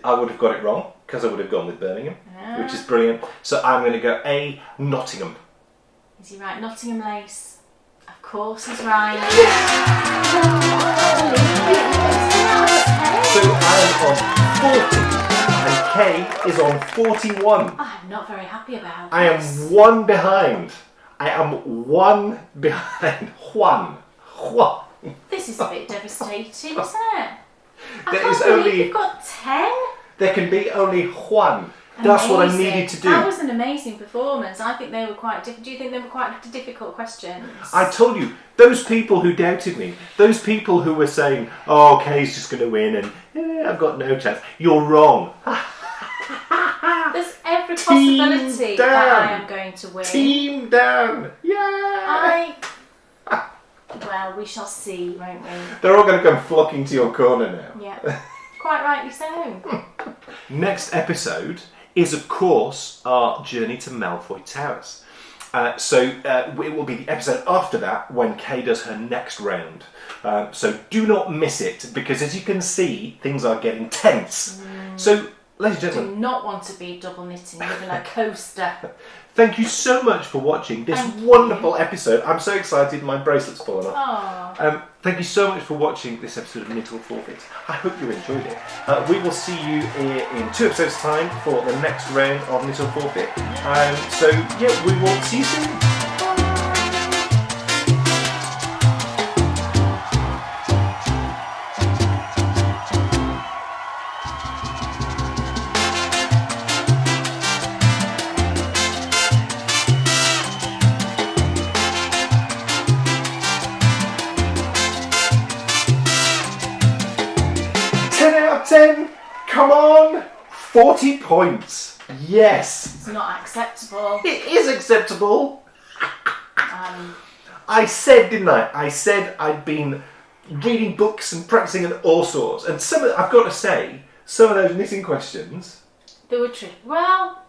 I would have got it wrong. because I would have gone with Birmingham, which is brilliant. So I'm going to go A, Nottingham. Is he right? Nottingham lace. Of course he's right. So I am on 40 and Kay is on 41. I'm not very happy about this. I am one behind. Juan. This is a bit devastating, isn't it? There is only. You've got 10. There can be only Juan. That's what I needed to do. That was an amazing performance. I think they were quite difficult. Do you think they were quite difficult questions? I told you, those people who doubted me, those people who were saying, oh, Kay's just going to win and I've got no chance. You're wrong. There's every possibility that I am going to win. Team down. Yeah. Well, we shall see, won't we? They're all going to come flocking to your corner now. Yeah. Quite rightly so. Next episode is, of course, our journey to Malfoy Towers. So it will be the episode after that when Kay does her next round. So do not miss it, because as you can see, things are getting tense. So, ladies and I gentlemen, do not want to be double knitting, even a coaster. thank you so much for watching this wonderful episode. I'm so excited, my bracelet's fallen off. Thank you so much for watching this episode of Knit or Forfeit. I hope you enjoyed it. We will see you in 2 episodes' time for the next round of Knit or Forfeit. So, yeah, we will see you soon. 10, come on, 40 points. Yes. It's not acceptable. It is acceptable. I said, didn't I? I said I'd been reading books and practicing and all sorts. And I've got to say, some of those knitting questions. They were tricky. Well,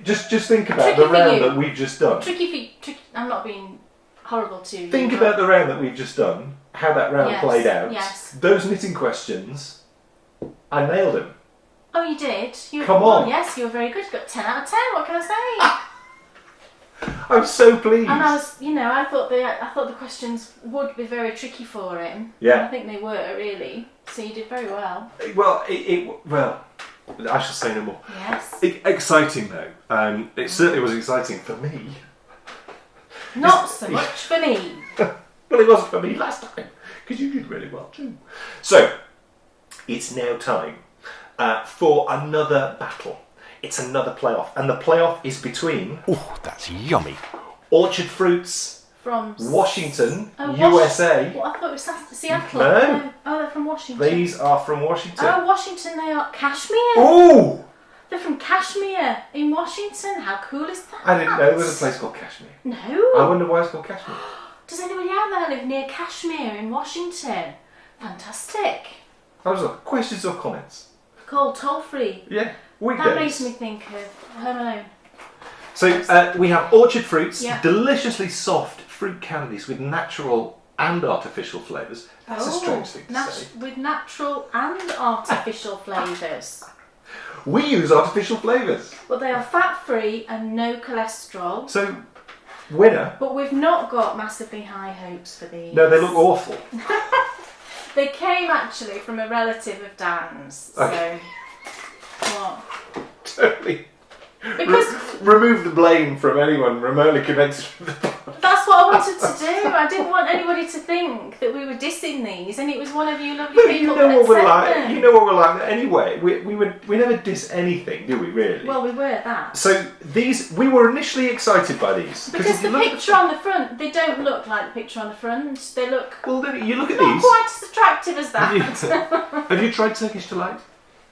just think about the round that we've just done. Tricky. I'm not being horrible to you. Think about the round that we've just done. How that round played out. Yes. Those knitting questions, I nailed them. Oh, you did? Come on. Yes, you were very good. You got 10 out of 10. What can I say? I'm so pleased. And I was, I thought the questions would be very tricky for him. Yeah. And I think they were, really. So you did very well. Well, well, I shall say no more. Yes. Exciting though. It certainly was exciting for me. Not so much for me. Well, it wasn't for me last time, because you did really well too. So, it's now time for another battle. It's another playoff, and the playoff is between... Oh, that's yummy. Orchard Fruits from Washington, USA. What, I thought it was Seattle. No. Oh, they're from Washington. These are from Washington. Oh, Washington, they are Kashmir. Ooh! They're from Kashmir in Washington. How cool is that? I didn't know there was a place called Kashmir. No. I wonder why it's called Kashmir. Does anybody out there live near Kashmir in Washington? Fantastic. Questions or comments? Call toll free. Yeah, weekdays. That makes me think of Home Alone. So we have Orchard Fruits, Yeah. deliciously soft fruit candies with natural and artificial flavours. That's a strange thing to say. With natural and artificial flavours. We use artificial flavours. Well, they are fat-free and no cholesterol. So, winner. But we've not got massively high hopes for these. No, they look awful. They came actually from a relative of Dan's. Okay. So, what? Totally. Because remove the blame from anyone remotely connected with the podcast. that's what I wanted to do. I didn't want anybody to think that we were dissing these, and it was one of you lovely But people you know that what we're said like. them. You know what we're like. Anyway, we never diss anything, do we? Really? Well, we were that. So we were initially excited by these Because the picture on the front, they don't look like the picture on the front. They look Well, you look at not these. quite as attractive as that. Have you tried Turkish delight?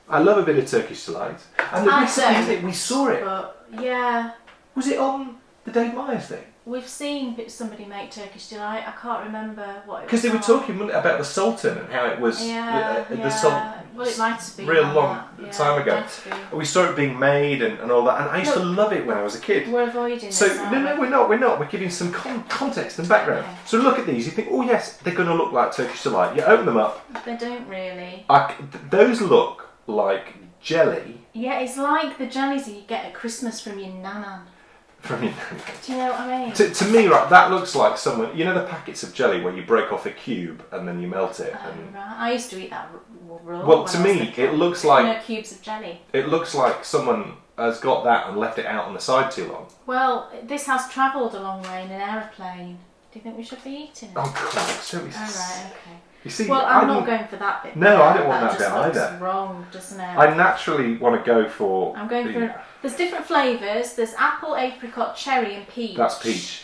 I love a bit of Turkish delight. And the I recipe, don't. we saw it. But yeah, Was it on the Dave Myers thing? we've seen somebody make Turkish delight. I can't remember what it was. Because they were on. talking about the Sultan and how it was the Sultan. Well, it might have been real on long that. Yeah, time ago. might have been. We saw it being made and all that, and I used to love it when I was a kid. We're avoiding So this, aren't no, we? we're not. We're giving some context and background. Okay. So look at these. You think, oh yes, they're going to look like Turkish delight. You open them up. They don't really. Those look like jelly. Yeah, it's like the jellies that you get at Christmas from your nanan. From your Do you know what I mean? to me, right, that looks like someone. You know the packets of jelly where you break off a cube and then you melt it. Oh, right. I used to eat that raw. Well, to me, it looks like... You know, cubes of jelly. It looks like someone has got that and left it out on the side too long. Well, this has travelled a long way in an aeroplane. Do you think we should be eating it? Oh, Christ. Oh, right, okay. You see, well, I'm not going for that bit. No, I don't want that bit either. either. Looks wrong, doesn't it? I naturally want to go for... I'm going for... There's different flavours. There's apple, apricot, cherry and peach. That's peach.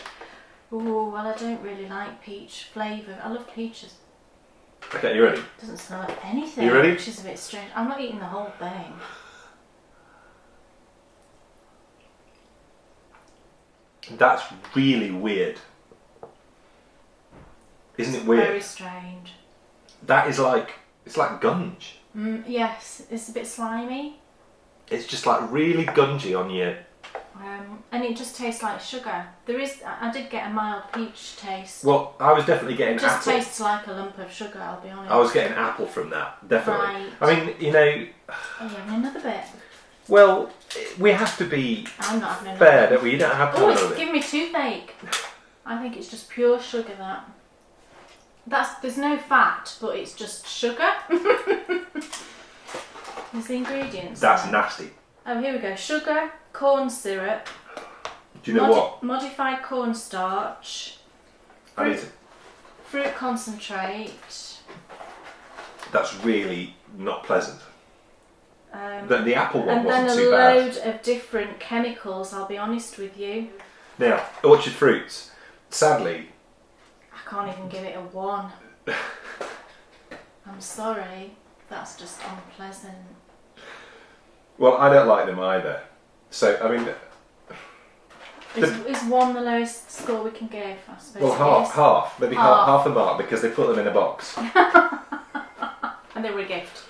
Ooh, well, I don't really like peach flavour. I love peaches. Okay, you ready? Doesn't smell like anything. You ready? Which is a bit strange. I'm not eating the whole thing. That's really weird. Isn't it weird? Very strange. That is like... It's like gunge. Yes, it's a bit slimy. It's just like really gungy on you. And it just tastes like sugar. I did get a mild peach taste. Well, I was definitely getting apple. It just tastes like a lump of sugar, I'll be honest. I was getting apple from that, definitely. Right. I mean, you know... Oh, you having another bit? Well, we have to be I'm not having fair, don't we? You don't have to have Oh, another it's bit. giving me toothache. I think it's just pure sugar, that. There's no fat, but it's just sugar. There's the ingredients. That's there. nasty. Oh, here we go. Sugar, corn syrup. Do you know what? Modified cornstarch. Fruit concentrate. That's really not pleasant. The apple one and wasn't then too a bad. load of different chemicals, I'll be honest with you. Now, orchard fruits. Sadly... I can't even give it a 1. I'm sorry. That's just unpleasant. Well, I don't like them either. So, I mean... Is 1 the lowest score we can give, I suppose? Well, half. Maybe half the mark because they put them in a box. And they were a gift.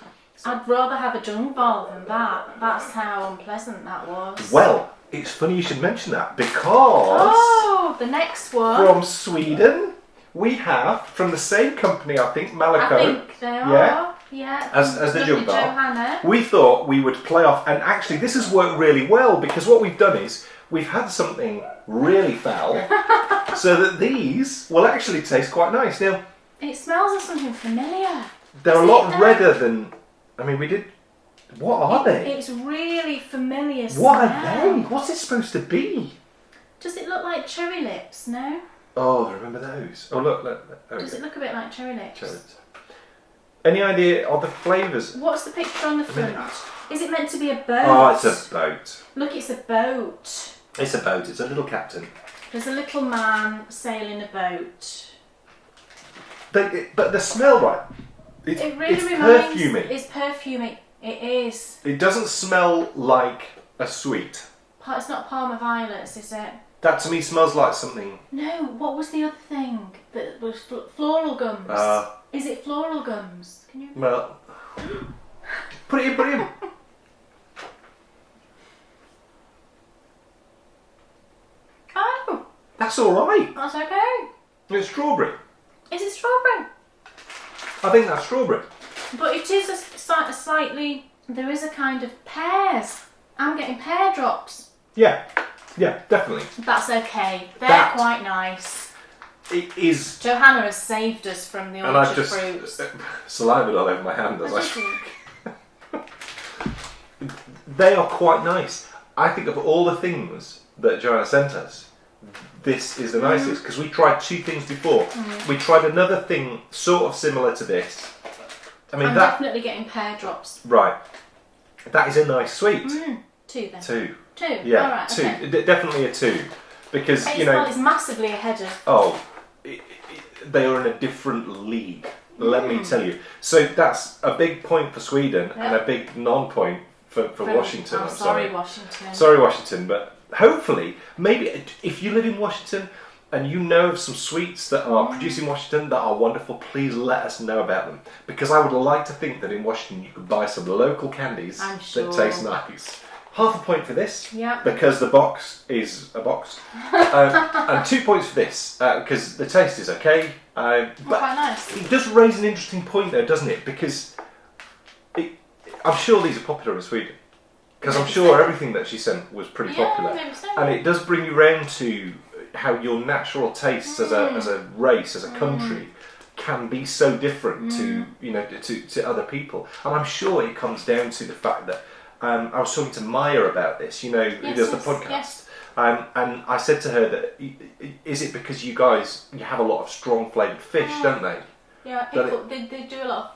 I'd rather have a dung ball than that. That's how unpleasant that was. Well, it's funny you should mention that because... Oh, the next one. From Sweden, we have, from the same company, I think, Malaco. I think they are. Yeah. As the jug bar. Johanna. We thought we would play off, and actually this has worked really well because what we've done is we've had something really foul so that these will actually taste quite nice. Now, it smells of something familiar. they're a lot redder than... I mean, we did... What are they? It's really familiar smell. What are they? What's it supposed to be? Does it look like cherry lips? No? Oh, I remember those. Oh, look. Does it look a bit like cherry lips? Cherry lips. Any idea of the flavours? What's the picture on the front? Is it meant to be a boat? Oh, it's a boat. Look, it's a boat. It's a boat. It's a little captain. There's a little man sailing a boat. But the smell, right? It really it's reminds... perfumey. It's perfumey. It is. It doesn't smell like a sweet. It's not Parma Violets, is it? That to me smells like something... No, what was the other thing? That was floral gums. Is it floral gums? Can you... Well... Put it in. Oh! That's alright. That's okay. It's strawberry. Is it strawberry? I think that's strawberry. But it is a slightly... There is a kind of pears. I'm getting pear drops. Yeah, definitely. That's okay. They're quite nice. It is... Johanna has saved us from the And I've orchard just fruits. salivated all over my hand as I speak. They are quite nice. I think of all the things that Joanna sent us, this is the nicest because we tried 2 things before. We tried another thing sort of similar to this. I mean, I'm definitely getting pear drops. Right. That is a nice sweet. 2 then. 2. 2? Yeah, all right, 2. okay. Definitely a 2. Because, you know... It's massively ahead of... Oh, they are in a different league, let me tell you. So that's a big point for Sweden and a big non-point for Washington. I'm sorry, Washington. Sorry, Washington, but hopefully, maybe if you live in Washington and you know of some sweets that are produced in Washington that are wonderful, please let us know about them. Because I would like to think that in Washington you could buy some local candies that taste nice. Half a point for this, because the box is a box, and 2 points for this, because the taste is okay. But quite nice. It does raise an interesting point though, doesn't it? Because I'm sure these are popular in Sweden. Because I'm sure everything that she sent was pretty popular. Maybe so. And it does bring you round to how your natural tastes as a race, as a country, can be so different to other people. And I'm sure it comes down to the fact that I was talking to Maya about this, who does the podcast. Yes. And I said to her that, is it because you have a lot of strong flavoured fish, don't they? Yeah, they do a lot of...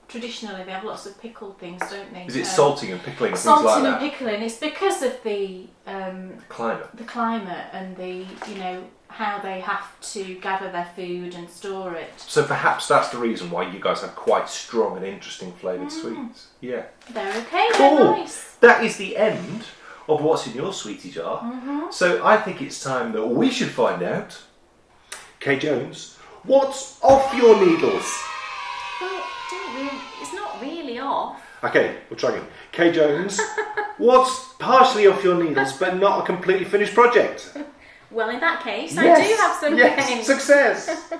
Traditionally, they have lots of pickled things, don't they? Is it salting and pickling and things like that? Salting and pickling. It's because of the climate. The climate and the how they have to gather their food and store it. So perhaps that's the reason why you guys have quite strong and interesting flavoured sweets. Yeah. They're okay. Cool. They're nice. That is the end of what's in your sweetie jar. So I think it's time that we should find out. Kay Jones, what's off your needles? Well, it's not really off. Okay, we'll try again. Kay Jones, what's partially off your needles but not a completely finished project? Well, in that case, I do have something. Yes, success!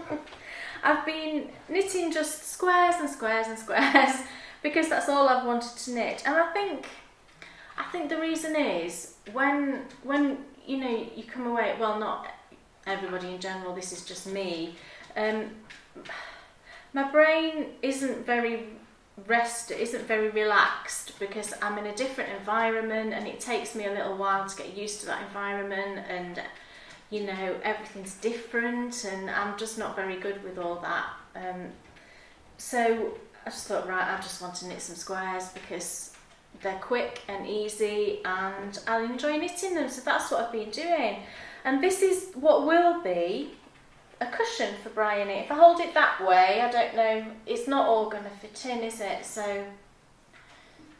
I've been knitting just squares and squares and squares because that's all I've wanted to knit. And I think the reason is when you come away, well, not everybody in general, this is just me, my brain isn't very relaxed because I'm in a different environment and it takes me a little while to get used to that environment, and everything's different and I'm just not very good with all that. So I just thought, right, I just want to knit some squares because they're quick and easy and I enjoy knitting them, so that's what I've been doing. And this is what will be a cushion for Bryony. If I hold it that way, I don't know, it's not all going to fit in, is it? So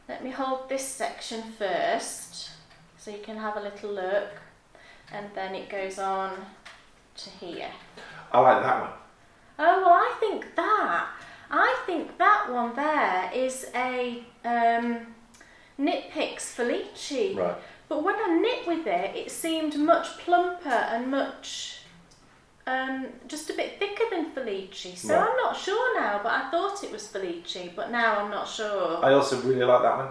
let me hold this section first so you can have a little look, and then it goes on to here. I like that one. Oh, well, I think that one there is a Knit Picks Felici. Right. But when I knit with it, it seemed much plumper and much... just a bit thicker than Felici, so right. I'm not sure now, but I thought it was Felici, but now I'm not sure. I also really like that one.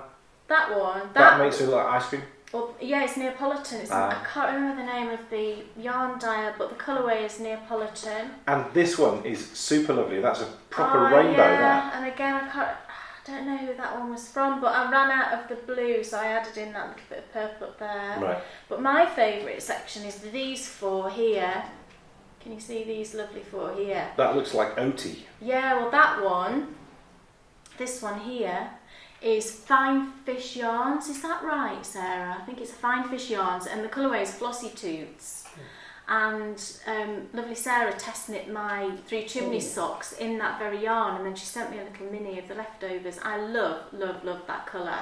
That one. That makes me like ice cream. Well, yeah, it's Neapolitan. I can't remember the name of the yarn dye, but the colourway is Neapolitan. And this one is super lovely. That's a proper rainbow there. And again, I don't know who that one was from, but I ran out of the blue, so I added in that little bit of purple up there. Right. But my favourite section is these four here. Can you see these lovely four here? That looks like oaty. Yeah, well that one, this one here, is Fine Fish Yarns. Is that right, Sarah? I think it's Fine Fish Yarns, and the colourway is Flossy Toots. And lovely Sarah test knit my Three Chimneys socks in that very yarn, and then she sent me a little mini of the leftovers. I love, love, love that colour.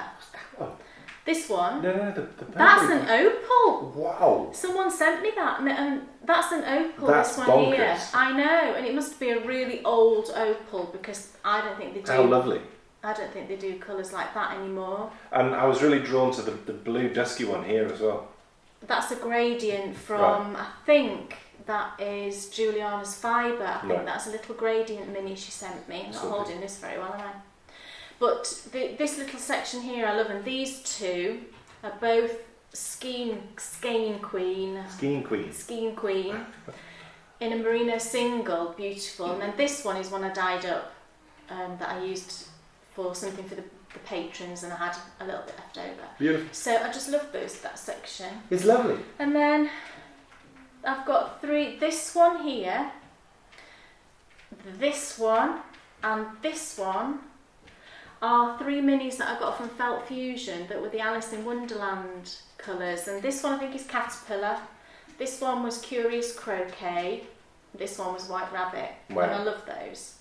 This one, the that's an opal. Wow. Someone sent me that, and that's an opal, that's this one bonkers. here. I know, and it must be a really old opal because I don't think they do. How lovely. I don't think they do colours like that anymore. And I was really drawn to the blue dusky one here as well. That's a gradient from, I think that is Juliana's Fibre. I think that's a little gradient mini she sent me. I'm not holding this very well, am I? But this little section here I love, and these two are both Skein Queen in a merino single, beautiful. And then this one is one I dyed up that I used for something for the patrons, and I had a little bit left over. Beautiful. So I just love that section. It's lovely. And then I've got this one here, this one, and this one are three minis that I got from Felt Fusion that were the Alice in Wonderland colours. And this one I think is Caterpillar, this one was Curious Croquet, this one was White Rabbit. Wow. And I love those.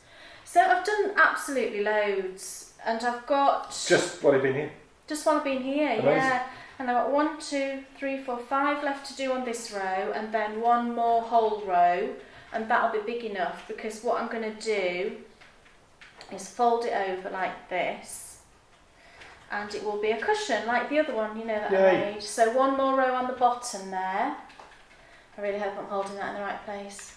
So I've done absolutely loads, and I've got... Just while I've been here? Just while I've been here, amazing. Yeah. And I've got 1, 2, 3, 4, 5 left to do on this row, and then one more whole row, and that'll be big enough, because what I'm going to do is fold it over like this, and it will be a cushion like the other one, that I made. So one more row on the bottom there. I really hope I'm holding that in the right place.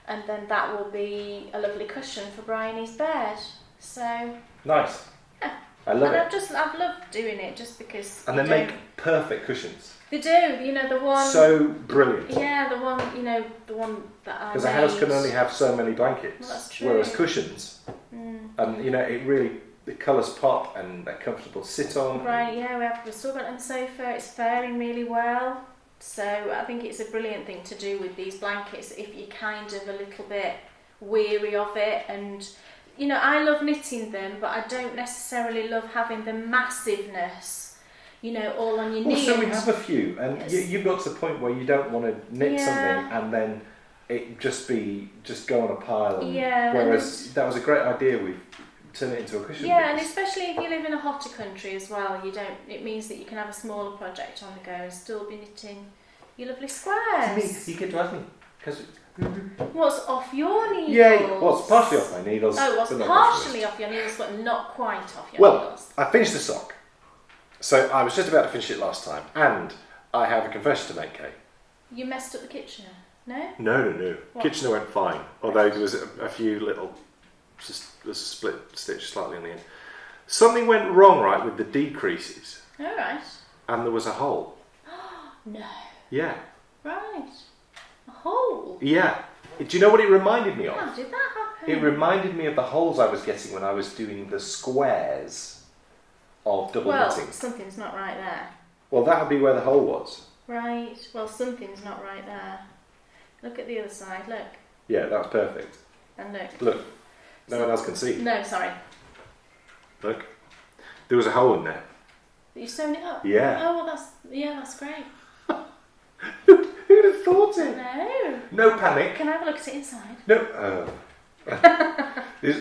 And then that will be a lovely cushion for Bryony's bed. So nice. Yeah. I love it. I've loved doing it just because. And they make perfect cushions. They do, you know, the one. So brilliant. Yeah, the one, you know, the one that I. Because a house can only have so many blankets. Well, that's true. Whereas it you know, it really, the colours pop and they're comfortable to sit on. Right, yeah, we've still got it on the sofa. It's faring really well. So I think it's a brilliant thing to do with these blankets if you're kind of a little bit weary of it. And, you know, I love knitting them, but I don't necessarily love having the massiveness, you know, all on your knee. So we have a few, and yes. You've got to the point where you don't want to knit something and then it just go on a pile. And, whereas that was a great idea. We've turned it into a cushion. Yeah, and especially if you live in a hotter country as well, it means that you can have a smaller project on the go and still be knitting your lovely squares. You get to ask me because. What's off your needles? Yeah, well, it's partially off my needles. Oh, what's partially off your needles, but not quite off your needles? Well, I finished the sock. So I was just about to finish it last time, and I have a confession to make, Kate. You messed up the Kitchener, no? No. What? Kitchener went fine, although there was a few little, just a split stitch slightly on the end. Something went wrong, right, with the decreases. All right. And there was a hole. No. Yeah. Right. A hole? Yeah. Do you know what it reminded me of? How did that happen? It reminded me of the holes I was getting when I was doing the squares of double knitting. Well, something's not right there. Well, that would be where the hole was. Right. Well, something's not right there. Look at the other side. Look. Yeah, that was perfect. And look. Look. No one else can see. No, sorry. Look. There was a hole in there. But you've sewn it up? Yeah. Oh, well, that's great. Who'd have thought it? No. No panic. Can I have a look at it inside? No.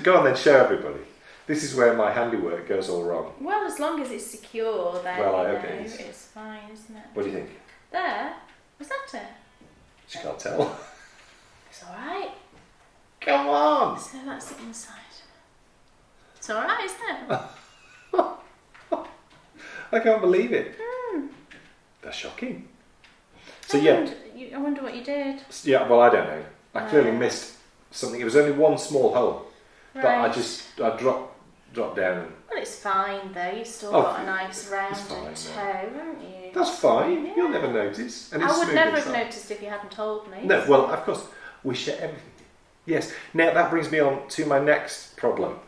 Go on then, show everybody. This is where my handiwork goes all wrong. Well, as long as it's secure, then well, I hope it is. It's fine, isn't it? What do you think? There? Was that it? She can't tell. It's alright. Come on! So that's the inside. It's alright, isn't it? I can't believe it. That's shocking. So I wonder what you did. Yeah, well, I don't know. I clearly missed something. It was only one small hole, but I dropped down. And... Well, it's fine though. You've still got a nice rounded toe, haven't you? That's fine. Yeah. You'll never notice. And I would never have noticed if you hadn't told me. No, well, of course, we share everything. Yes. Now that brings me on to my next problem.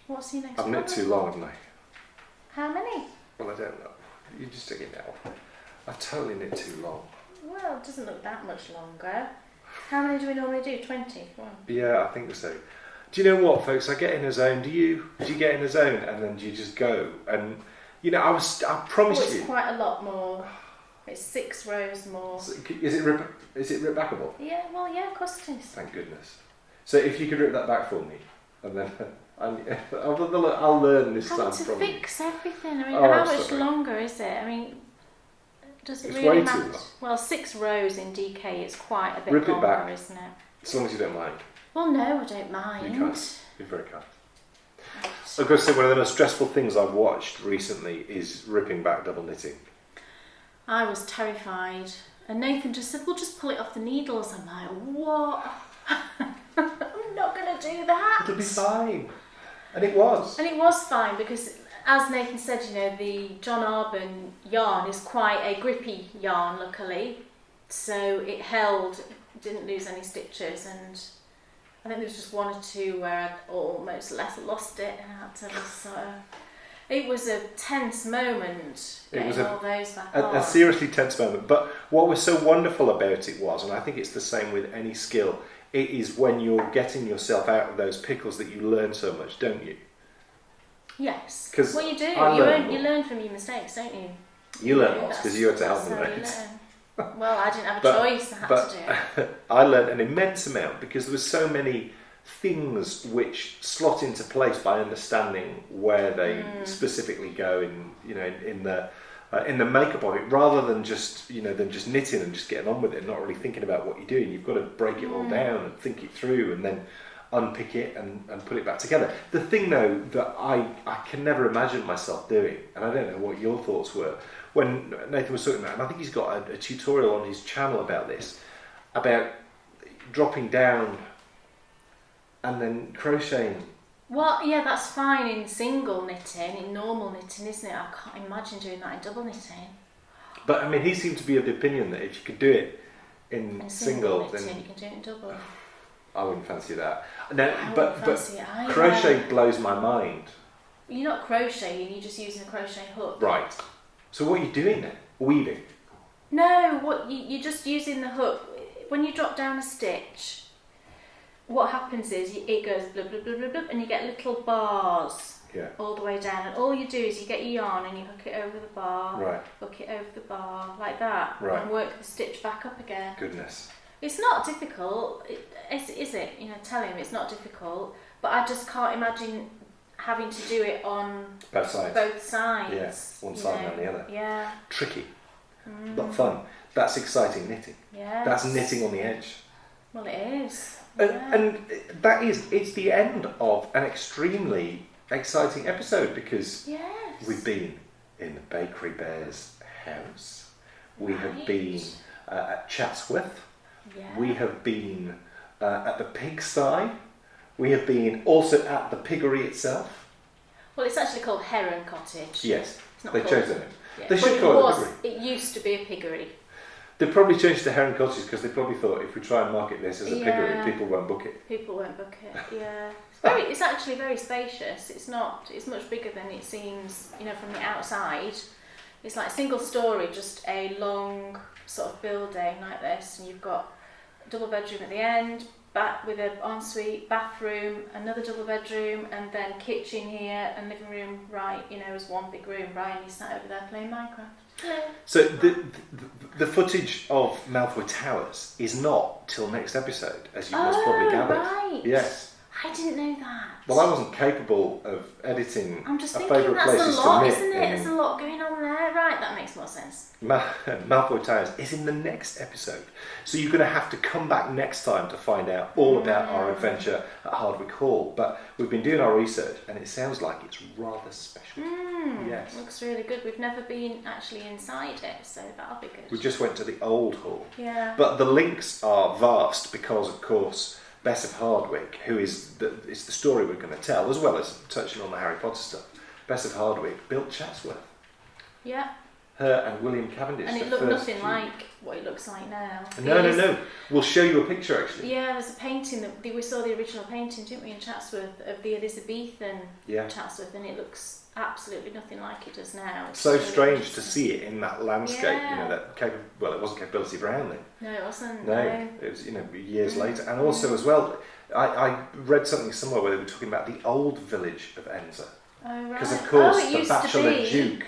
What's your next problem? I've knit too long, haven't I? How many? Well, I don't know. You just take it now. I've totally knit too long. Well, it doesn't look that much longer. How many do we normally do? 20? Yeah, I think so. Do you know what, folks? I get in a zone. Do you get in a zone and then do you just go? And, you know, I promised you. It's quite a lot more. It's 6 rows more. So, is it rip backable? Yeah, well, yeah, of course it is. Thank goodness. So if you could rip that back for me, and then I'll learn this time from you. How to fix everything? I mean, how much longer is it? I mean, does it really matter? Too long. Well, 6 rows in DK is quite a bit longer, back, isn't it? As long as you don't mind. Well, no, I don't mind. You can't. You're very kind. I've got to say, one of the most stressful things I've watched recently is ripping back double knitting. I was terrified. And Nathan just said, well, just pull it off the needles. I'm like, what? I'm not going to do that. It'll be fine. And it was. And it was fine because, as Nathan said, you know, the John Arbon yarn is quite a grippy yarn, luckily. So it held, didn't lose any stitches, and I think there was just 1 or 2 where I almost lost it and I had to it was a tense moment getting all those back on. A seriously tense moment. But what was so wonderful about it was, and I think it's the same with any skill, it is when you're getting yourself out of those pickles that you learn so much, don't you? Yes. Well, you do. You learn from your mistakes, don't you? You learn lots because you had to help me, right? Well, I didn't have a choice. I had to do it. I learned an immense amount because there were so many things which slot into place by understanding where they specifically go in the makeup of it, rather than just knitting and just getting on with it and not really thinking about what you're doing. You've got to break it all down and think it through and then unpick it and put it back together. The thing though that I can never imagine myself doing, and I don't know what your thoughts were when Nathan was talking about, and I think he's got a tutorial on his channel about this, about dropping down and then crocheting Well, yeah, that's fine in single knitting, in normal knitting, isn't it? I can't imagine doing that in double knitting. But I mean, he seemed to be of the opinion that if you could do it in single, knitting, then you can do it in double. I wouldn't fancy that. No, I but wouldn't fancy it either. crochet blows my mind. You're not crocheting, you're just using a crochet hook. Right. So what are you doing then? Weaving? No, you're just using the hook. When you drop down a stitch, what happens is it goes blub, blub, blub, blub, blub, and you get little bars all the way down. And all you do is you get your yarn and you hook it over the bar, hook it over the bar, like that, and work the stitch back up again. Goodness. It's not difficult, is it? You know, tell him it's not difficult, but I just can't imagine having to do it on both sides. Yes, one side and the other. Yeah. Tricky, but fun. That's exciting knitting. Yeah. That's knitting on the edge. Well, it is. And it's the end of an extremely exciting episode because we've been in the Bakery Bear's house. We have been at Chatsworth. Yeah. We have been at the pigsty. We have been also at the piggery itself. Well, it's actually called Heron Cottage. Yes, it's not they chose it. Yeah. They should call it piggery. It used to be a piggery. They probably changed to Heron Cottage because they probably thought if we try and market this as a piggery, people won't book it. People won't book it. Yeah, it's actually very spacious. It's much bigger than it seems. You know, from the outside, it's like single story, just a long sort of building like this, and you've got a double bedroom at the end, with an ensuite, bathroom, another double bedroom, and then kitchen here and living room right. You know, as one big room. Ryan is sat over there playing Minecraft. Yeah. So the footage of Malfoy Towers is not till next episode, as you must probably gathered. Right. Yes. I didn't know that. Well, I wasn't capable of editing I'm just a thinking favourite that's places a lot, to knit. isn't it? There's a lot going on there. Right, that makes more sense. Malfoy Towers is in the next episode. So you're going to have to come back next time to find out all about our adventure at Hardwick Hall. But we've been doing our research and it sounds like it's rather special. Yes. Looks really good. We've never been actually inside it, so that'll be good. We just went to the old hall. Yeah. But the links are vast because, of course, Bess of Hardwick, who is it's the story we're going to tell, as well as touching on the Harry Potter stuff. Bess of Hardwick built Chatsworth. Yeah. Her and William Cavendish. And it looked nothing like what it looks like now. No. We'll show you a picture actually. Yeah, there's a painting we saw the original painting, didn't we, in Chatsworth of the Elizabethan Chatsworth, and it looks absolutely nothing like it does now. It's so really strange to see it in that landscape. Yeah. You know that it wasn't capability Brown then. No, it wasn't. No, it was years later, and also as well, I read something somewhere where they were talking about the old village of Enza. Oh right. Because of course it the used bachelor to be, Duke.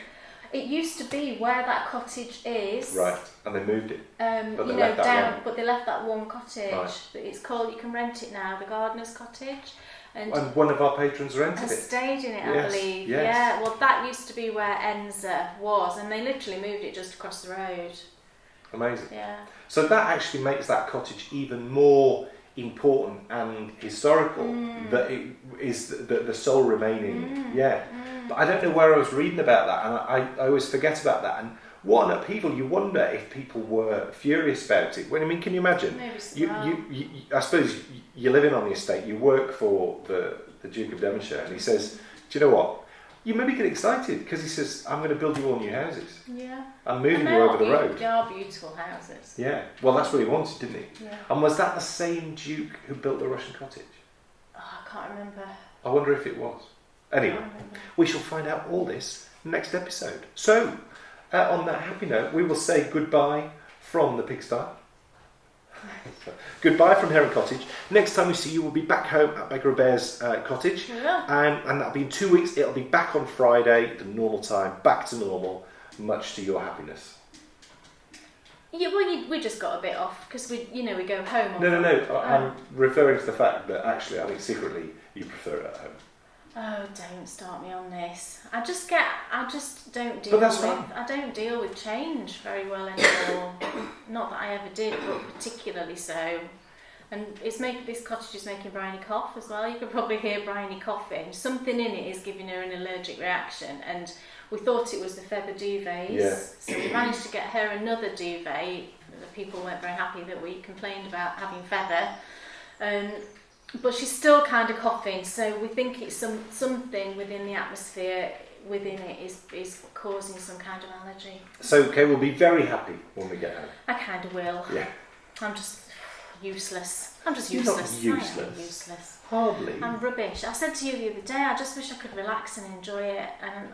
It used to be where that cottage is. Right, and they moved it. But they left that one cottage. Right. It's called. You can rent it now. The Gardener's Cottage. And one of our patrons rented it. Stayed in it, I believe. Yes. Yeah. Well, that used to be where Enza was, and they literally moved it just across the road. Amazing. Yeah. So that actually makes that cottage even more important and historical. That it is the sole remaining. But I don't know where I was reading about that, and I always forget about that. And what an upheaval! You wonder if people were furious about it. Can you imagine? Maybe so. You I suppose you're living on the estate. You work for the Duke of Devonshire, and he says, "Do you know what? You maybe get excited because he says, I'm going to build you all new houses. Yeah. I'm moving you over the road." They are beautiful houses. Yeah. Well, that's what he wanted, didn't he? Yeah. And was that the same Duke who built the Russian cottage? Oh, I can't remember. I wonder if it was. Anyway, we shall find out all this next episode. So, on that happy note, we will say goodbye from the pigsty. Goodbye from Heron Cottage. Next time we see you, we'll be back home at Baker Bear's cottage. Yeah. And that'll be in 2 weeks. It'll be back on Friday, the normal time, back to normal, much to your happiness. Yeah, well, we just got a bit off because we go home. No. I'm referring to the fact that actually, I think secretly you prefer it at home. Oh, don't start me on this. I just don't deal But that's with. fine. I don't deal with change very well anymore. Not that I ever did, but particularly so. And this cottage is making Bryony cough as well. You can probably hear Bryony coughing. Something in it is giving her an allergic reaction, and we thought it was the feather duvets. Yeah. So we managed to get her another duvet. The people weren't very happy that we complained about having feather. but she's still kind of coughing, so we think it's something within the atmosphere within it is causing some kind of allergy. So Kay will be very happy when we get home. I kind of will. Yeah. I'm just useless. I'm just You're useless. not useless. I am useless. Hardly. I'm rubbish. I said to you the other day, I just wish I could relax and enjoy it, and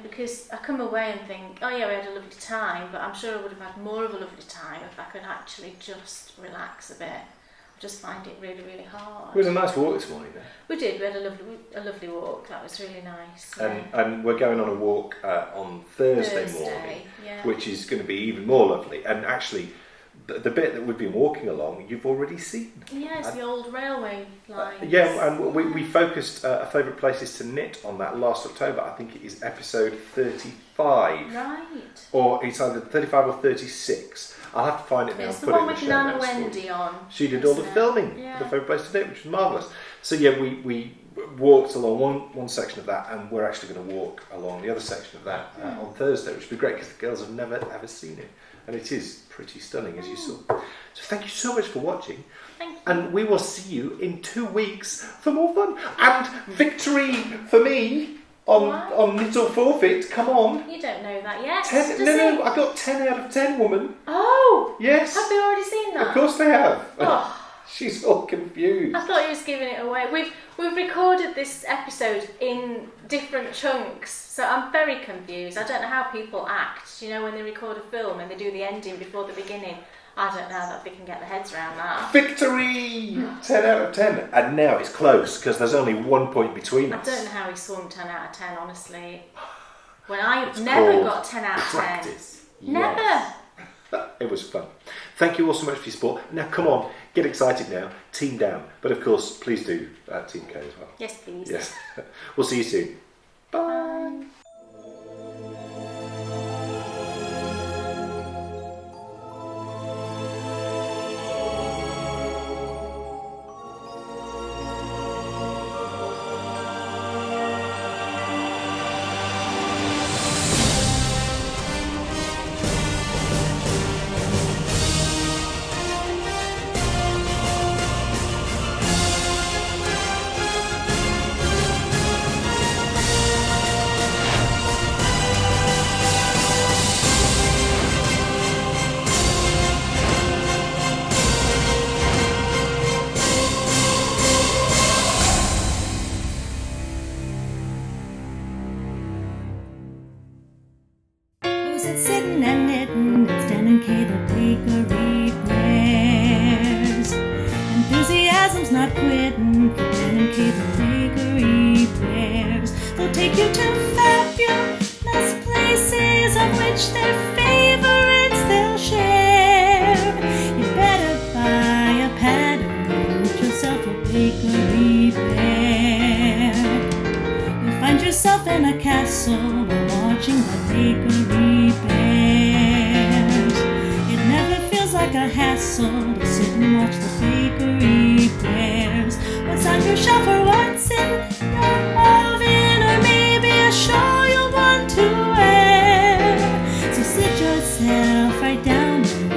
because I come away and think, oh yeah, we had a lovely time, but I'm sure I would have had more of a lovely time if I could actually just relax a bit. I just find it really, really hard. It was a nice walk this morning, though. We did. We had a lovely walk. That was really nice. And we're going on a walk on Thursday morning, which is going to be even more lovely. And actually, the bit that we've been walking along, you've already seen. Yeah, it's the old railway line. And we focused our favourite places to knit on that last October. I think it is episode 35. Right. Or it's either 35 or 36. I'll have to find it now. It's and the put one it in with the show Nana notes. Wendy on. She did all the filming for the favourite place to knit, which was marvellous. So yeah, we walked along one section of that, and we're actually going to walk along the other section of that on Thursday, which would be great because the girls have never ever seen it, and it is pretty stunning, as you saw. So thank you so much for watching. Thank you. And we will see you in 2 weeks for more fun and victory for me on Little Forfeit. Come on. You don't know that yet. No, I got 10 out of 10, woman. Oh. Yes. Have they already seen that? Of course they have. Oh. She's all confused. I thought you was giving it away. We've recorded this episode in different chunks, so I'm very confused. I don't know how people act. You know, when they record a film and they do the ending before the beginning. I don't know that they can get their heads around that. Victory! 10 out of 10. And now it's close because there's only 1 point between us. I don't know how he swung 10 out of 10, honestly. When I've never got 10 out of 10. Practice. Never. Yes. It was fun. Thank you all so much for your support. Now, come on, get excited now. Team down. But of course, please do Team K as well. Yes, please. Yes. We'll see you soon. Bye. Sitting and knitting, it's Dan and Kay, the piggery players. Enthusiasm's not quitting for Dan and Kay, the piggery players. They'll take you to fabulous places of which their favorites they'll share. You better buy a pattern and get yourself a piggery pair. You'll find yourself in a castle while watching the piggery bears. It never feels like a hassle to sit and watch the piggery bears. What's on your shelf or what's in your oven, or maybe a shawl you'll want to wear. So sit yourself right down and